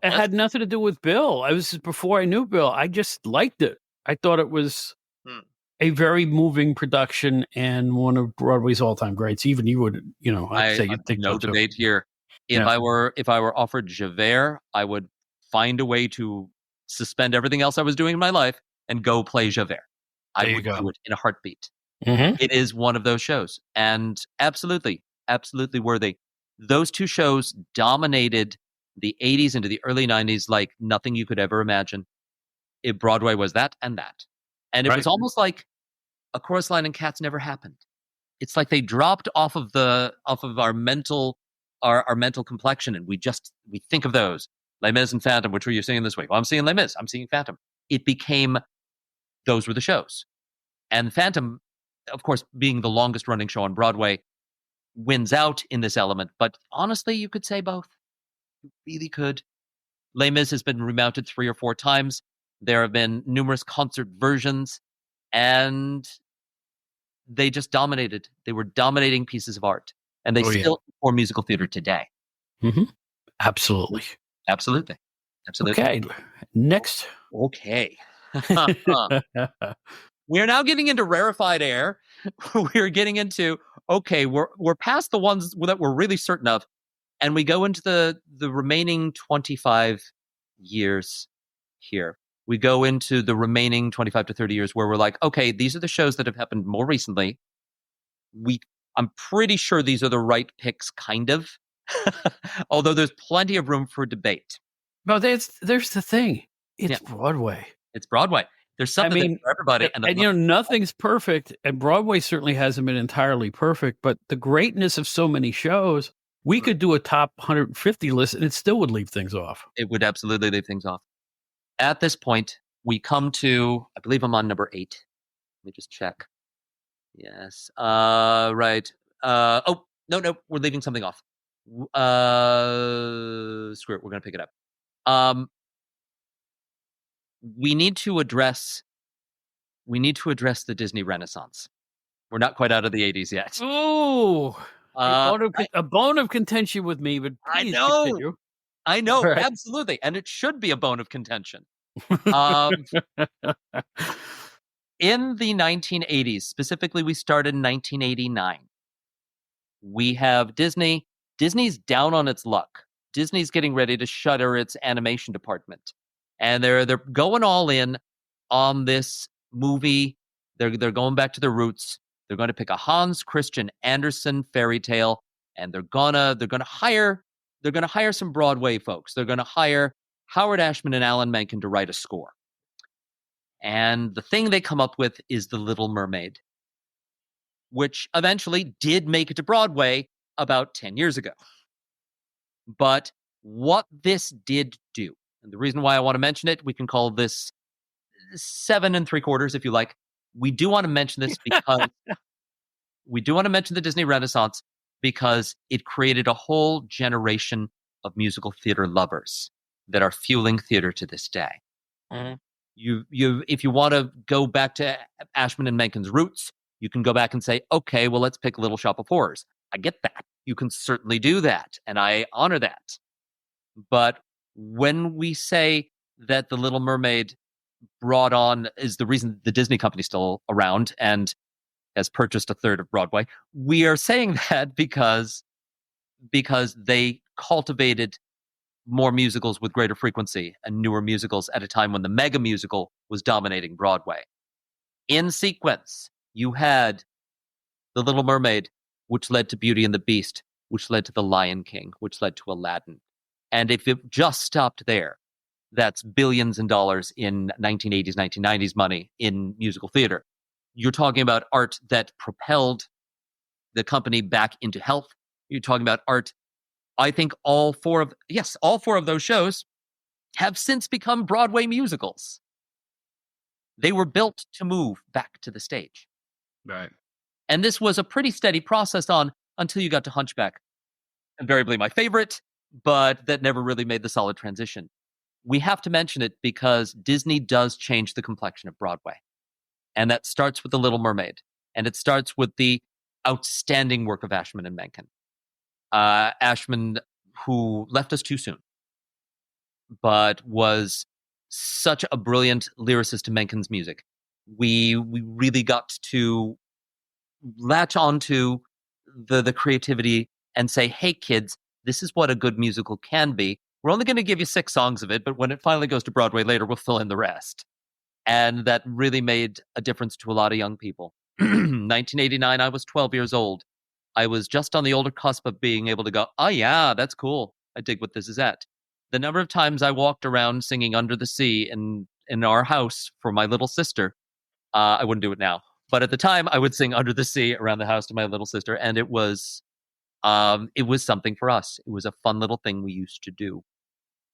had nothing to do with Bill. I was before I knew Bill. I just liked it. I thought it was a very moving production and one of Broadway's all-time greats. Even you would, you know, I'd say you'd think no so debate here. If I were offered Javert, I would find a way to suspend everything else I was doing in my life and go play Javert. I would do it in a heartbeat. Mm-hmm. It is one of those shows, and absolutely worthy. Those two shows dominated the 80s into the early 90s like nothing you could ever imagine. Broadway was that and that. And it was almost like A Chorus Line and Cats never happened. It's like they dropped off of our mental complexion, and we think of those. Les Mis and Phantom, which were you seeing this week? Well, I'm seeing Les Mis. I'm seeing Phantom. It became, those were the shows. And Phantom, of course, being the longest running show on Broadway, wins out in this element. But honestly, you could say both. You really could. Les Mis has been remounted 3 or 4 times. There have been numerous concert versions, and they just dominated. They were dominating pieces of art, and they still perform musical theater today. Mm-hmm. Absolutely. Okay, next. Okay. We're now getting into rarefied air. We're getting into, we're past the ones that we're really certain of, and we go into the remaining 25 years here. We go into the remaining 25 to 30 years where we're like, okay, these are the shows that have happened more recently. I'm pretty sure these are the right picks, kind of. Although there's plenty of room for debate. Well, there's the thing. It's Broadway. It's Broadway. There's something for everybody. And you know, nothing's perfect. And Broadway certainly hasn't been entirely perfect. But the greatness of so many shows, we could do a top 150 list and it still would leave things off. It would absolutely leave things off. At this point, we come to, I believe I'm on number 8. Let me just check. Yes. Right. No, we're leaving something off. Screw it. We're going to pick it up. We need to address the Disney Renaissance. We're not quite out of the 80s yet. Oh, a bone of contention with me, but please continue. I know, right. Absolutely. And it should be a bone of contention. In the 1980s, specifically, we started in 1989. We have Disney. Disney's down on its luck. Disney's getting ready to shutter its animation department. And they're going all in on this movie. They're going back to their roots. They're going to pick a Hans Christian Andersen fairy tale, and they're gonna hire some Broadway folks. They're going to hire Howard Ashman and Alan Menken to write a score. And the thing they come up with is The Little Mermaid, which eventually did make it to Broadway about 10 years ago. But what this did do, and the reason why I want to mention it, we can call this 7 3/4 if you like. We do want to mention this because we do want to mention the Disney Renaissance because it created a whole generation of musical theater lovers that are fueling theater to this day. Mhm. If you want to go back to Ashman and Menken's roots, you can go back and say, okay, well, let's pick Little Shop of Horrors. I get that. You can certainly do that, and I honor that. But when we say that The Little Mermaid is the reason the Disney company's still around and has purchased a third of Broadway, we are saying that because they cultivated more musicals with greater frequency and newer musicals at a time when the mega musical was dominating Broadway. In sequence, you had The Little Mermaid, which led to Beauty and the Beast, which led to The Lion King, which led to Aladdin. And if it just stopped there, that's billions in dollars in 1980s, 1990s money in musical theater. You're talking about art that propelled the company back into health. You're talking about art. I think all four of those shows have since become Broadway musicals. They were built to move back to the stage. Right. And this was a pretty steady process until you got to Hunchback. Invariably my favorite, but that never really made the solid transition. We have to mention it because Disney does change the complexion of Broadway. And that starts with The Little Mermaid. And it starts with the outstanding work of Ashman and Menken. Ashman, who left us too soon, but was such a brilliant lyricist to Menken's music. We really got to latch onto the creativity and say, hey, kids, this is what a good musical can be. We're only going to give you 6 songs of it, but when it finally goes to Broadway later, we'll fill in the rest. And that really made a difference to a lot of young people. 1989, I was 12 years old. I was just on the older cusp of being able to go, oh yeah, that's cool. I dig what this is at. The number of times I walked around singing Under the Sea in our house for my little sister, I wouldn't do it now. But at the time, I would sing Under the Sea around the house to my little sister, and it was something for us. It was a fun little thing we used to do.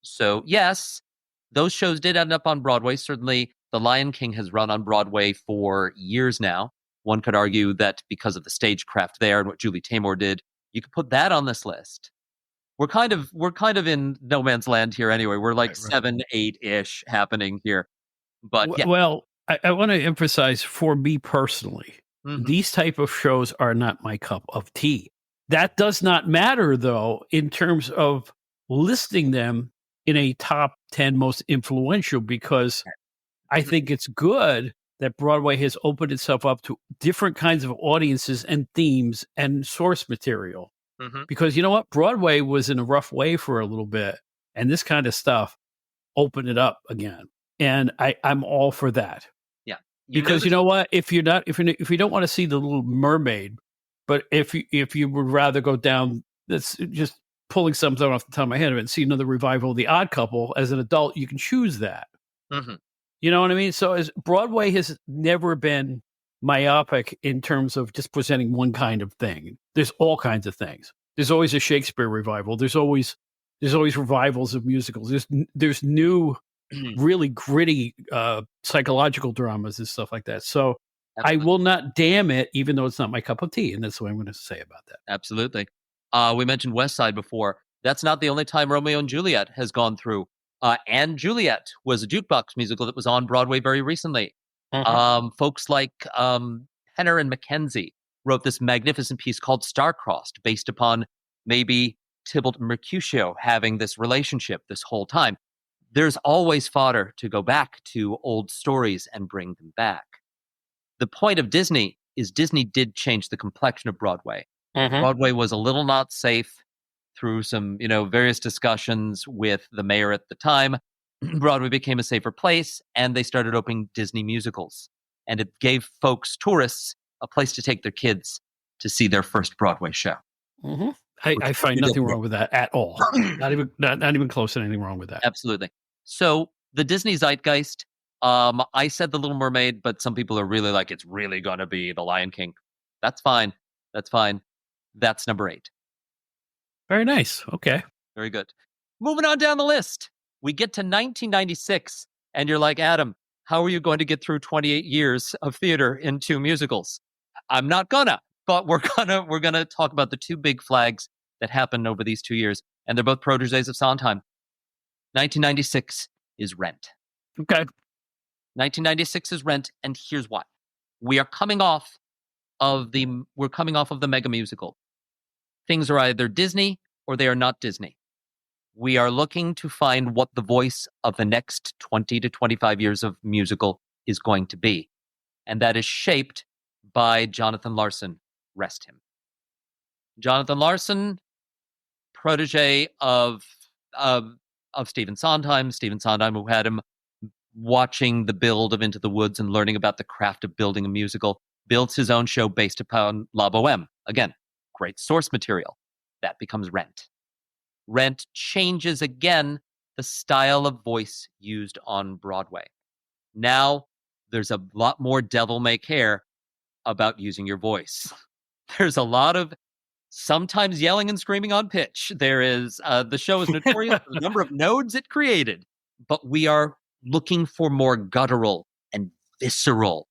So yes, those shows did end up on Broadway. Certainly, The Lion King has run on Broadway for years now. One could argue that because of the stagecraft there and what Julie Taymor did, you could put that on this list. We're kind of in no man's land here anyway. We're like 7, 8-ish happening here. But yeah. Well, I want to emphasize for me personally, these type of shows are not my cup of tea. That does not matter, though, in terms of listing them in a top 10 most influential, because I think it's good that Broadway has opened itself up to different kinds of audiences and themes and source material. Because you know what? Broadway was in a rough way for a little bit, and this kind of stuff opened it up again. And I'm all for that. Yeah. Because you know what? If you don't want to see The Little Mermaid, but if you would rather go down, that's just pulling something off the top of my head and see another revival of The Odd Couple as an adult, you can choose that. You know what I mean? So as Broadway has never been myopic in terms of just presenting one kind of thing. There's all kinds of things. There's always a Shakespeare revival. There's always revivals of musicals. There's new, really gritty psychological dramas and stuff like that. So absolutely. I will not damn it, even though it's not my cup of tea. And that's what I'm going to say about that. Absolutely. We mentioned West Side before. That's not the only time Romeo and Juliet has gone through. And Juliet was a jukebox musical that was on Broadway very recently. Folks like Penner and Mackenzie wrote this magnificent piece called Star-Crossed, based upon maybe Tybalt and Mercutio having this relationship this whole time. There's always fodder to go back to old stories and bring them back. The point of Disney is Disney did change the complexion of Broadway. Broadway was a little not safe through some, various discussions with the mayor at the time. Broadway became a safer place, and they started opening Disney musicals. And it gave tourists, a place to take their kids to see their first Broadway show. I find nothing wrong with that at all. not even close to anything wrong with that. Absolutely. So the Disney zeitgeist, I said The Little Mermaid, but some people are really like, it's really going to be The Lion King. That's fine. That's number 8. Very nice. Okay. Very good. Moving on down the list. We get to 1996, and you're like, Adam, how are you going to get through 28 years of theater in 2 musicals? I'm not gonna. but we're gonna talk about the two big flags that happened over these 2 years, and they're both proteges of Sondheim. 1996 is Rent. Okay. 1996 is Rent, and here's why. We're coming off of the mega musical. Things are either Disney or they are not Disney. We are looking to find what the voice of the next 20 to 25 years of musical is going to be. And that is shaped by Jonathan Larson. Rest him. Jonathan Larson, protege of Stephen Sondheim. Stephen Sondheim, who had him watching the build of Into the Woods and learning about the craft of building a musical, builds his own show based upon La Boheme. Again, great source material. That becomes Rent. Rent changes again the style of voice used on Broadway. Now, there's a lot more devil may care about using your voice. There's a lot of sometimes yelling and screaming on pitch. There is, the show is notorious for the number of nodes it created, but we are looking for more guttural and visceral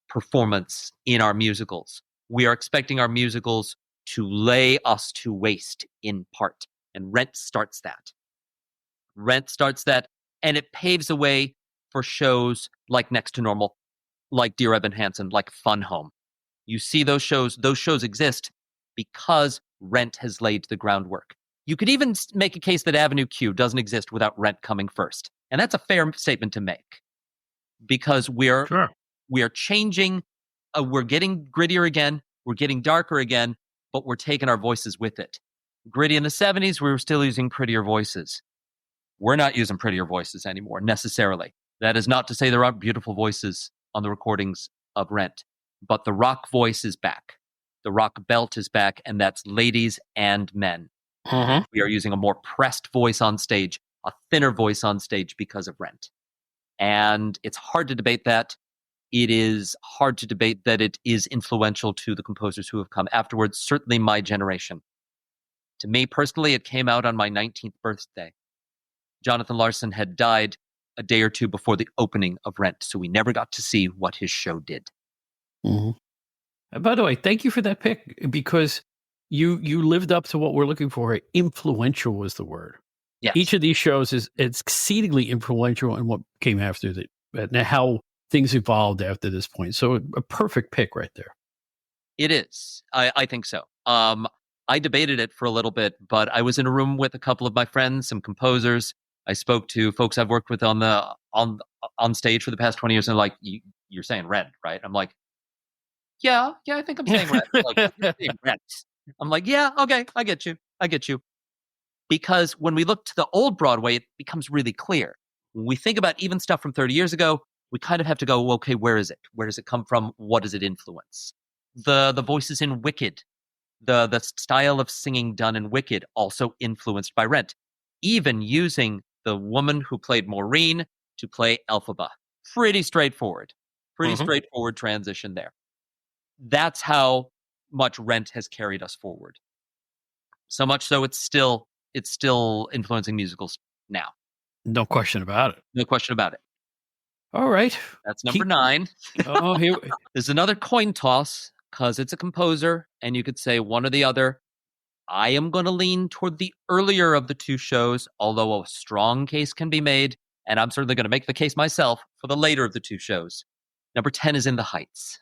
performance in our musicals. We are expecting our musicals to lay us to waste in part. And Rent starts that. And it paves the way for shows like Next to Normal, like Dear Evan Hansen, like Fun Home. You see those shows exist because Rent has laid the groundwork. You could even make a case that Avenue Q doesn't exist without Rent coming first. And that's a fair statement to make. Because we are changing, we're getting grittier again, we're getting darker again, but we're taking our voices with it. Gritty in the 70s, we were still using prettier voices. We're not using prettier voices anymore, necessarily. That is not to say there aren't beautiful voices on the recordings of Rent, but the rock voice is back. The rock belt is back, and that's ladies and men. Mm-hmm. We are using a more pressed voice on stage, a thinner voice on stage because of Rent. And it's hard to debate that. It is hard to debate that it is influential to the composers who have come afterwards, certainly my generation. To me personally, it came out on my 19th birthday. Jonathan Larson had died a day or two before the opening of Rent, so we never got to see what his show did. Mm-hmm. And by the way, thank you for that pick, because you lived up to what we're looking for. Influential was the word. Yes. Each of these shows is exceedingly influential in what came after it, and how things evolved after this point. So a perfect pick right there. It is. I think so. I debated it for a little bit, but I was in a room with a couple of my friends, some composers. I spoke to folks I've worked with on stage for the past 20 years, and like, you're saying Rent, right? I'm like, yeah, I think I'm saying Rent. Like, you're saying Rent. I'm like, yeah, okay, I get you. Because when we look to the old Broadway, it becomes really clear. When we think about even stuff from 30 years ago, we kind of have to go, okay, where is it? Where does it come from? What does it influence? The voices in Wicked, the style of singing done in Wicked, also influenced by Rent. Even using the woman who played Maureen to play Elphaba. Pretty straightforward. Straightforward transition there. That's how much Rent has carried us forward. So much so it's still influencing musicals now. No question about it. No question about it. All right. That's number 9. Oh, here. There's another coin toss, because it's a composer, and you could say one or the other. I am going to lean toward the earlier of the two shows, although a strong case can be made, and I'm certainly going to make the case myself for the later of the two shows. Number 10 is In the Heights.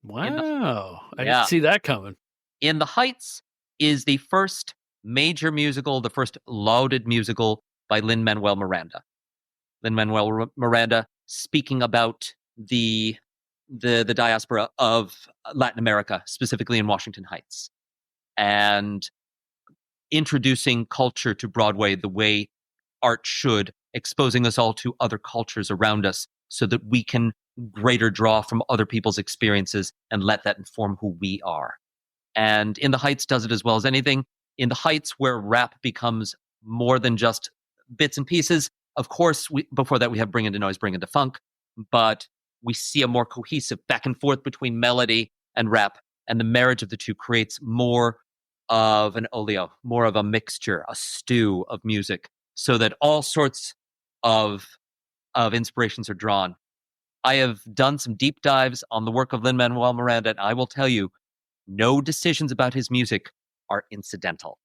Wow. I didn't see that coming. In the Heights is the first major musical, the first lauded musical by Lin-Manuel Miranda. Lin-Manuel Miranda speaking about the diaspora of Latin America, specifically in Washington Heights, and introducing culture to Broadway the way art should, exposing us all to other cultures around us so that we can greater draw from other people's experiences and let that inform who we are. And In the Heights does it as well as anything. In the Heights, where rap becomes more than just bits and pieces, of course, before that we have Bring Into Noise, Bring Into Funk, but we see a more cohesive back and forth between melody and rap, and the marriage of the two creates more of an olio, more of a mixture, a stew of music, so that all sorts of inspirations are drawn. I have done some deep dives on the work of Lin-Manuel Miranda, and I will tell you, no decisions about his music are incidental.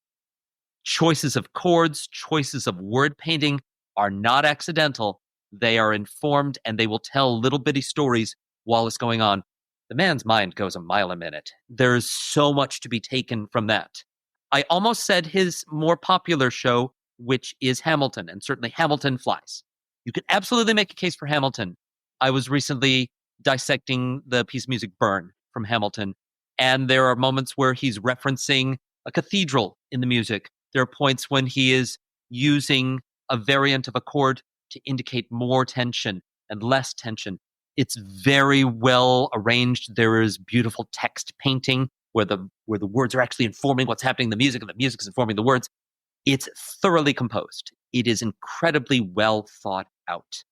Choices of chords, choices of word painting are not accidental. They are informed, and they will tell little bitty stories while it's going on. The man's mind goes a mile a minute. There's so much to be taken from that. I almost said his more popular show, which is Hamilton, and certainly Hamilton flies. You could absolutely make a case for Hamilton. I was recently dissecting the piece of music Burn from Hamilton, and there are moments where he's referencing a cathedral in the music. There are points when he is using a variant of a chord to indicate more tension and less tension. It's very well arranged. There is beautiful text painting where the words are actually informing what's happening in the music, and the music is informing the words. It's thoroughly composed. It is incredibly well thought out.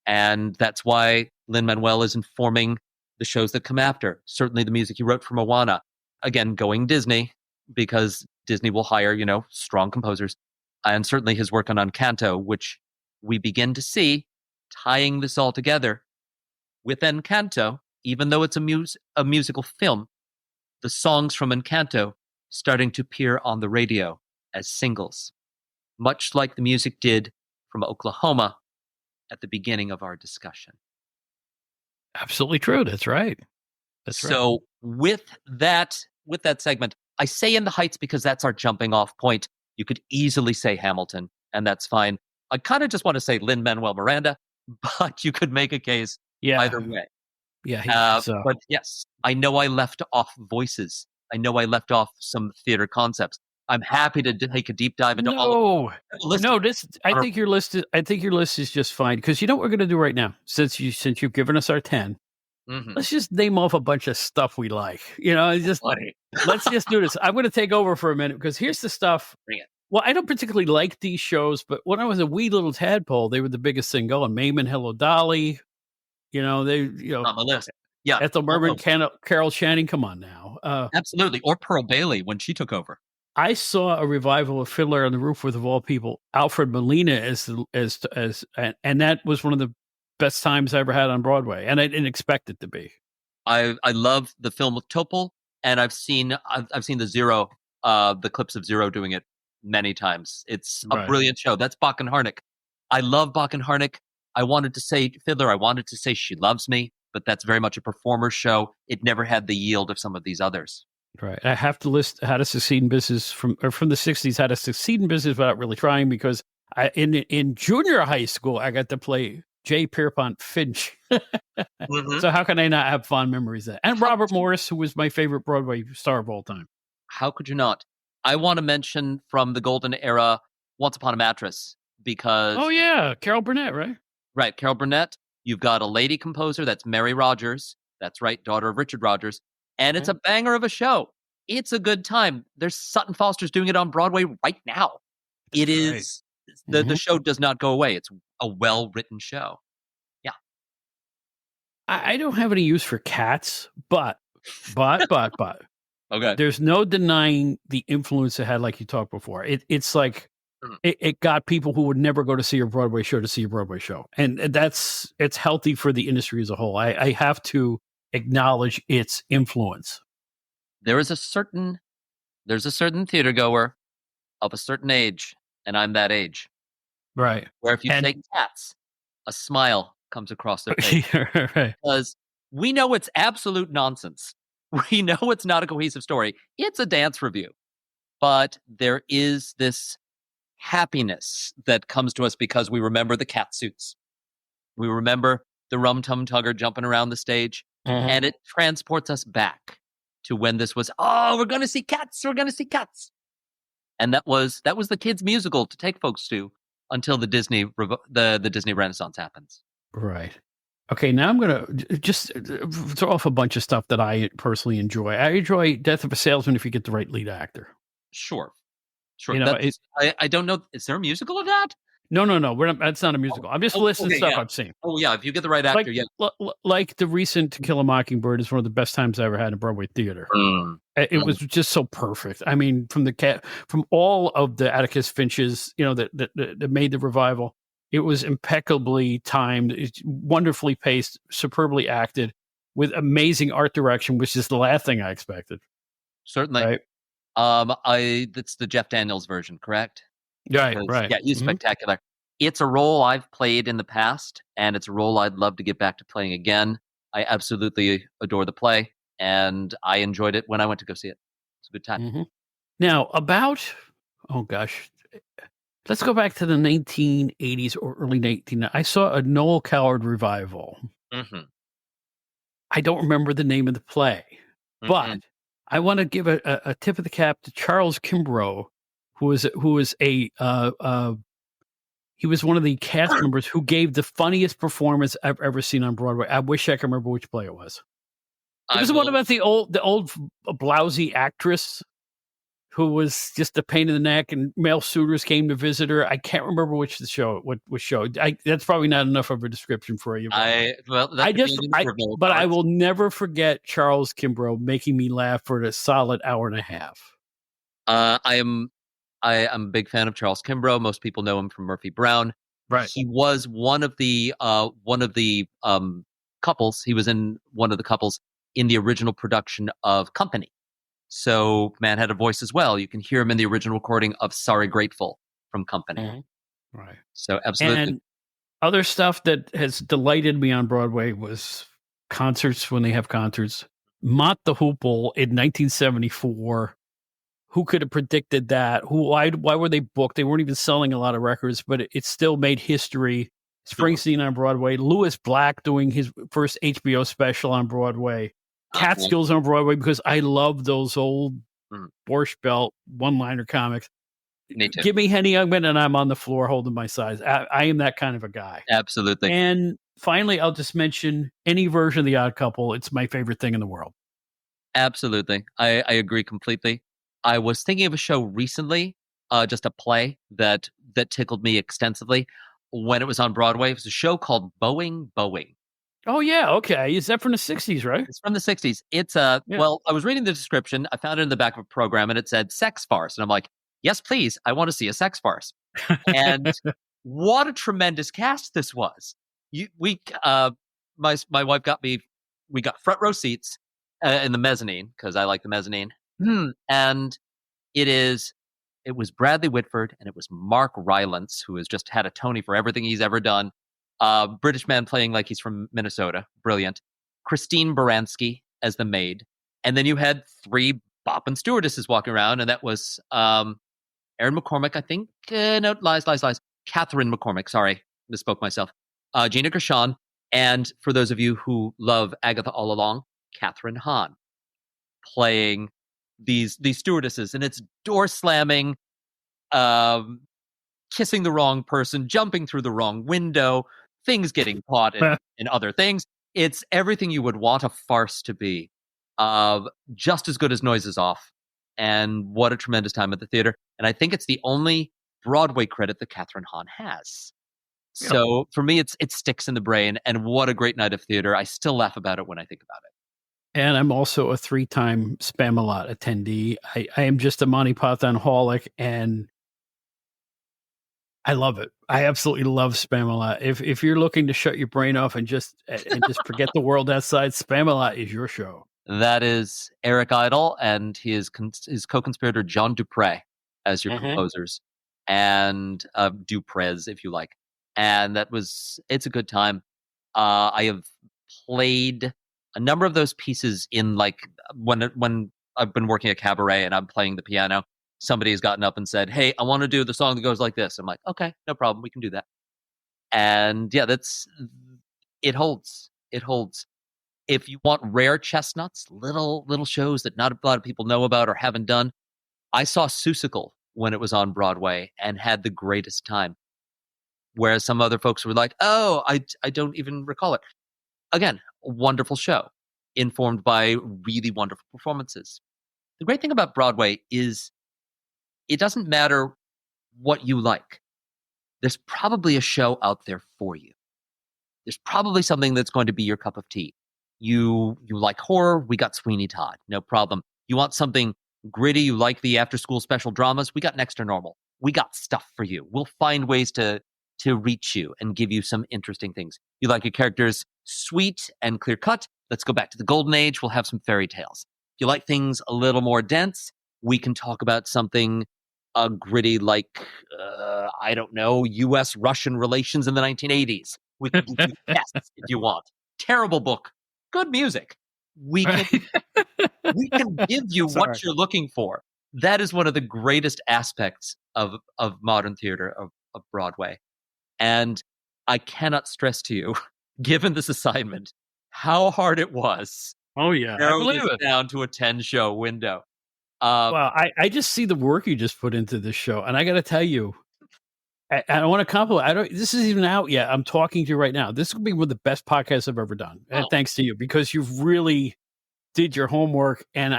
And that's why Lin-Manuel is informing the shows that come after. Certainly the music he wrote for Moana. Again, going Disney, because Disney will hire, strong composers. And certainly his work on Encanto, which we begin to see tying this all together. With Encanto, even though it's a musical film, the songs from Encanto starting to appear on the radio as singles, much like the music did from Oklahoma at the beginning of our discussion. Absolutely true. That's right. So with that segment, I say In the Heights because that's our jumping off point. You could easily say Hamilton, and that's fine. I kind of just want to say Lin-Manuel Miranda, but you could make a case either way. Yeah. But yes, I know I left off voices. I know I left off some theater concepts. I'm happy to take a deep dive into all of them. No, I think your list is just fine, because you know what we're going to do right now, since you've given us our 10. Mm-hmm. Let's just name off a bunch of stuff we like. Let's just do this. I'm going to take over for a minute, because here's the stuff. Bring it. Well, I don't particularly like these shows, but when I was a wee little tadpole, they were the biggest thing going. Mayman, Hello Dolly. On the list. Yeah. Ethel Merman, Carol Channing. Come on now. Absolutely. Or Pearl Bailey when she took over. I saw a revival of Fiddler on the Roof with, of all people, Alfred Molina and that was one of the best times I ever had on Broadway, and I didn't expect it to be. I love the film with Topol, and I've seen the Zero, the clips of Zero doing it many times. It's a brilliant show. That's Bach and Harnick. I love Bach and Harnick. I wanted to say Fiddler. I wanted to say She Loves Me, but that's very much a performer show. It never had the yield of some of these others. Right. I have to list How to Succeed in Business from the 60s, How to Succeed in Business without really trying, because in junior high school, I got to play J. Pierpont Finch. Mm-hmm. So how can I not have fond memories of that? And Robert Morris, who was my favorite Broadway star of all time. How could you not? I want to mention from the golden era, Once Upon a Mattress, because... Oh, yeah. Carol Burnett, right? Right. Carol Burnett. You've got a lady composer. That's Mary Rogers. That's right. Daughter of Richard Rogers. And it's a banger of a show. It's a good time. There's Sutton Foster's doing it on Broadway right now. It is the show does not go away. It's a well-written show. Yeah. I don't have any use for Cats, but okay. There's no denying the influence it had, like you talked before. It's like it got people who would never go to see a Broadway show to see a Broadway show. And it's healthy for the industry as a whole. I have to acknowledge its influence. There's a certain theater goer of a certain age, and I'm that age. Right. Where if you say Cats, a smile comes across their face. Right. Because we know it's absolute nonsense. We know it's not a cohesive story. It's a dance review. But there is this happiness that comes to us because we remember the cat suits. We remember the Rum Tum Tugger jumping around the stage. And it transports us back to when this was, we're going to see Cats. We're going to see Cats. And that was the kids' musical to take folks to until the Disney Renaissance happens. Right. Okay, now I'm going to just throw off a bunch of stuff that I personally enjoy. I enjoy Death of a Salesman if you get the right lead actor. Sure. I don't know. Is there a musical of that? No. That's not a musical. I'm just listing stuff I've seen. Oh, yeah. If you get the right actor, like the recent To Kill a Mockingbird is one of the best times I ever had in Broadway theater. It was just so perfect. I mean, from all of the Atticus Finches, that made the revival. It was impeccably timed, it's wonderfully paced, superbly acted, with amazing art direction, which is the last thing I expected. Certainly. Right? That's the Jeff Daniels version, correct? Right, right. Yeah, he's Mhm. spectacular. It's a role I've played in the past, and it's a role I'd love to get back to playing again. I absolutely adore the play, and I enjoyed it when I went to go see it. It's a good time. Mhm. Now, oh gosh, let's go back to the 1980s or early 19. I saw a Noel Coward revival. Mm-hmm. I don't remember the name of the play, but I want to give a tip of the cap to Charles Kimbrough, who was he was one of the cast members who gave the funniest performance I've ever seen on Broadway. I wish I could remember which play it was. It was the one about the old blousy actress who was just a pain in the neck, and male suitors came to visit her. I can't remember what show. That's probably not enough of a description for you. But I will never forget Charles Kimbrough making me laugh for a solid hour and a half. I am a big fan of Charles Kimbrough. Most people know him from Murphy Brown. Right. He was one of the couples. He was in one of the couples in the original production of Company. So man had a voice as well. You can hear him in the original recording of Sorry Grateful from Company. Mm-hmm. Right. So absolutely. And other stuff that has delighted me on Broadway was concerts when they have concerts. Mott the Hoople in 1974. Who could have predicted that? Why were they booked? They weren't even selling a lot of records, but it still made history. Springsteen on Broadway. Lewis Black doing his first HBO special on Broadway. Catskills on Broadway, because I love those old Borscht Belt one-liner comics. Me too. Give me Henny Youngman and I'm on the floor holding my size. I am that kind of a guy. Absolutely. And finally, I'll just mention any version of The Odd Couple. It's my favorite thing in the world. Absolutely. I agree completely. I was thinking of a show recently, just a play that tickled me extensively when it was on Broadway. It was a show called Boeing. Oh, yeah. Okay. Is that from the 60s, right? It's from the 60s. It's well, I was reading the description. I found it in the back of a program and it said sex farce. And I'm like, yes, please. I want to see a sex farce. And what a tremendous cast this was. My wife got me, we got front row seats in the mezzanine because I like the mezzanine. And it was Bradley Whitford and it was Mark Rylance, who has just had a Tony for everything he's ever done. British man playing like he's from Minnesota. Brilliant. Christine Baranski as the maid. And then you had three bopping stewardesses walking around, and that was Erin McCormick, I think. No, lies. Catherine McCormick, sorry. Misspoke myself. Gina Gershon. And for those of you who love Agatha All Along, Catherine Hahn playing these stewardesses. And it's door slamming, kissing the wrong person, jumping through the wrong window, things getting caught in other things. It's everything you would want a farce to be. Just as good as Noises Off. And what a tremendous time at the theater. And I think it's the only Broadway credit that Catherine Hahn has. So for me, it sticks in the brain. And what a great night of theater. I still laugh about it when I think about it. And I'm also a 3-time Spamalot attendee. I am just a Monty Python-holic, and I love it. I absolutely love Spamalot. If you're looking to shut your brain off and just forget the world outside, Spamalot is your show. That is Eric Idle and his co-conspirator John Dupre as your composers, and Duprez, if you like. And it's a good time. I have played a number of those pieces in, like, when I've been working at Cabaret and I'm playing the piano. Somebody has gotten up and said, "Hey, I want to do the song that goes like this." I'm like, "Okay, no problem. We can do that." And yeah, it holds. It holds. If you want rare chestnuts, little shows that not a lot of people know about or haven't done, I saw Seussical when it was on Broadway and had the greatest time. Whereas some other folks were like, "Oh, I don't even recall it." Again, wonderful show, informed by really wonderful performances. The great thing about Broadway is it doesn't matter what you like. There's probably a show out there for you. There's probably something that's going to be your cup of tea. You like horror? We got Sweeney Todd, no problem. You want something gritty? You like the after-school special dramas? We got Next to Normal. We got stuff for you. We'll find ways to to reach you and give you some interesting things. You like your characters sweet and clear cut? Let's go back to the golden age. We'll have some fairy tales. If you like things a little more dense, we can talk about something gritty like, I don't know, U.S.-Russian relations in the 1980s. We can give you tests if you want. Terrible book. Good music. We can give you what you're looking for. That is one of the greatest aspects of modern theater, of Broadway. And I cannot stress to you, given this assignment, how hard it was. Oh, yeah. I Narrow believe this it. down to a 10-show window. Well, I just see the work you just put into this show. And I got to tell you, I want to compliment. This isn't even out yet. I'm talking to you right now. This will be one of the best podcasts I've ever done. And thanks to you, because you've really did your homework. And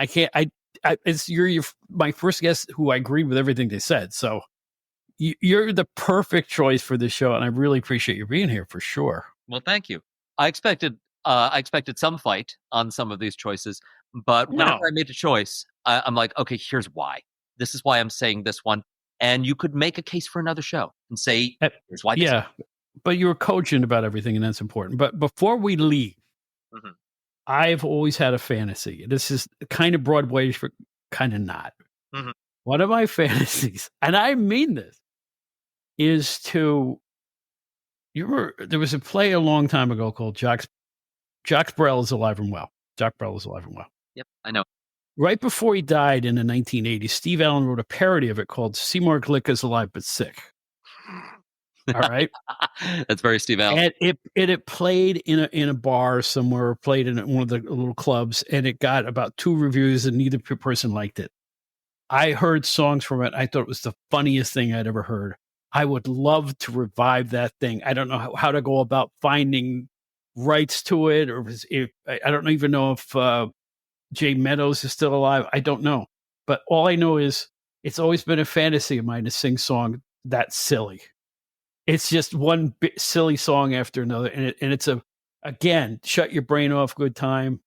you're my first guest who I agreed with everything they said. So you're the perfect choice for this show. And I really appreciate you being here for sure. Well, thank you. I expected some fight on some of these choices, but whenever I made a choice, I'm like, okay, here's why. This is why I'm saying this one. And you could make a case for another show and say, here's why. Yeah, but you were coaching about everything, and that's important. But before we leave, I've always had a fantasy. This is kind of Broadway, but kind of not. One of my fantasies, and I mean this, is to... there was a play a long time ago called Jacques Brel is Alive and Well. Jacques Brel is Alive and Well. Yep, I know. Right before he died in the 1980s, Steve Allen wrote a parody of it called Seymour Glick is Alive but Sick. All right. That's very Steve Allen. And it played in a bar somewhere, played in one of the little clubs, and it got about 2 reviews, and neither person liked it. I heard songs from it. I thought it was the funniest thing I'd ever heard. I would love to revive that thing. I don't know how to go about finding rights to it, or I don't even know if Jay Meadows is still alive. I don't know. But all I know is it's always been a fantasy of mine to sing song that silly. It's just one silly song after another. And it's again, shut your brain off, good time.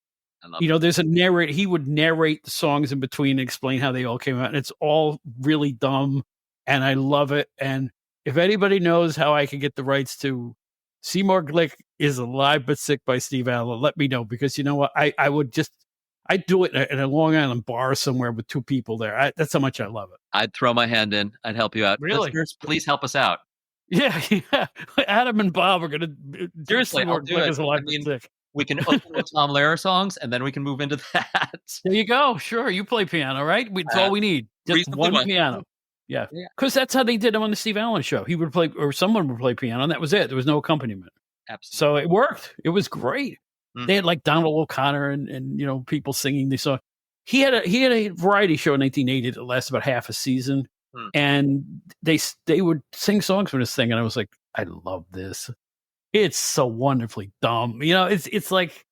There's a narrator. He would narrate the songs in between and explain how they all came out. And it's all really dumb. And I love it. And if anybody knows how I can get the rights to Seymour Glick is Alive but Sick by Steve Allen, let me know. Because you know what? I'd do it in a Long Island bar somewhere with 2 people there. That's how much I love it. I'd throw my hand in. I'd help you out. Really? Listeners, please help us out. Yeah. Adam and Bob are going to... Seriously, I'll do it. Alive but Sick. We can open with Tom Lehrer songs, and then we can move into that. There you go. Sure. You play piano, right? That's all we need. Just one piano. Yeah. Because that's how they did him on the Steve Allen show. He would play, or someone would play piano, and that was it. There was no accompaniment. Absolutely. So it worked. It was great. They had like Donald O'Connor and people singing these songs. He had a variety show in 1980 that lasted about half a season, and they would sing songs from this thing, and I was like, I love this. It's so wonderfully dumb. It's like,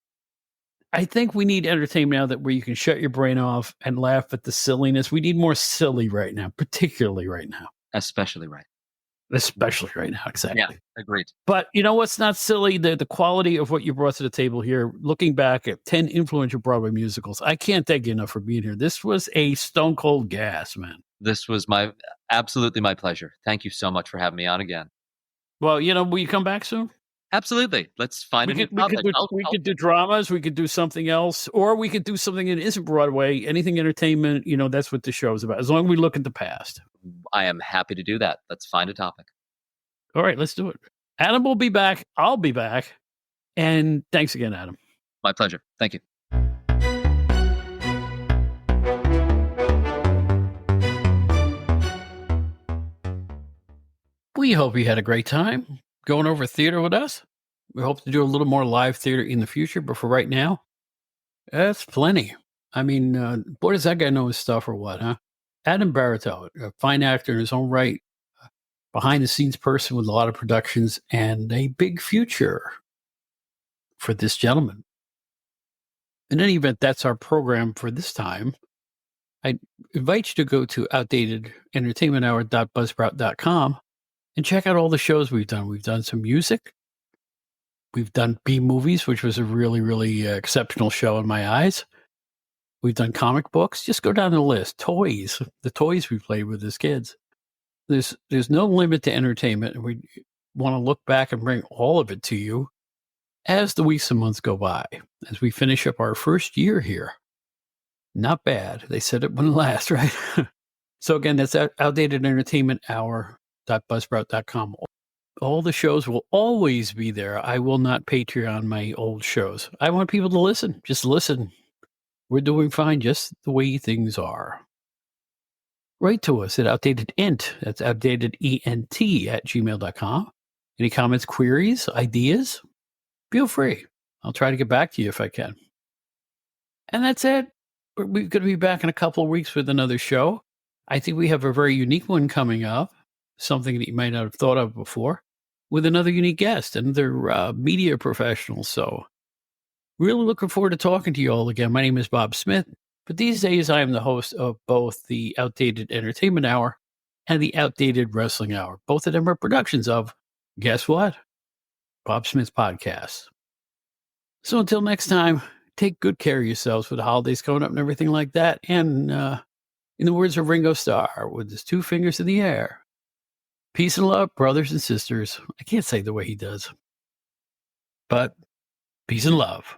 I think we need entertainment now where you can shut your brain off and laugh at the silliness. We need more silly right now, particularly right now. Especially right now. Exactly. Yeah, agreed. But you know what's not silly? The quality of what you brought to the table here, looking back at 10 influential Broadway musicals. I can't thank you enough for being here. This was a stone cold gas, man. This was absolutely my pleasure. Thank you so much for having me on again. Well, will you come back soon? Absolutely. Let's find a new topic. We could do dramas. We could do something else, or we could do something that isn't Broadway. Anything entertainment. That's what the show is about. As long as we look at the past. I am happy to do that. Let's find a topic. All right, let's do it. Adam will be back. I'll be back. And thanks again, Adam. My pleasure. Thank you. We hope you had a great time going over theater with us. We hope to do a little more live theater in the future, but for right now, that's plenty. I mean, boy, does that guy know his stuff or what, huh? Adam Baritot, a fine actor in his own right, behind-the-scenes person with a lot of productions, and a big future for this gentleman. In any event, that's our program for this time. I invite you to go to outdatedentertainmenthour.buzzsprout.com and check out all the shows we've done. We've done some music. We've done B-movies, which was a really, really exceptional show in my eyes. We've done comic books. Just go down the list. Toys. The toys we played with as kids. There's no limit to entertainment. want to look back and bring all of it to you as the weeks and months go by, as we finish up our first year here. Not bad. They said it wouldn't last, right? So again, that's Outdated Entertainment Hour.buzzsprout.com. All the shows will always be there. I will not Patreon my old shows. I want people to listen. Just listen. We're doing fine just the way things are. Write to us at outdatedent. That's outdatedent at gmail.com. Any comments, queries, ideas? Feel free. I'll try to get back to you if I can. And that's it. We're going to be back in a couple of weeks with another show. I think we have a very unique one coming up, something that you might not have thought of before, with another unique guest, another media professional. So really looking forward to talking to you all again. My name is Bob Smith, but these days I am the host of both the Outdated Entertainment Hour and the Outdated Wrestling Hour. Both of them are productions of, guess what? Bob Smith Podcasts. So until next time, take good care of yourselves with the holidays coming up and everything like that. And in the words of Ringo Starr, with his 2 fingers in the air, peace and love, brothers and sisters. I can't say the way he does, but peace and love.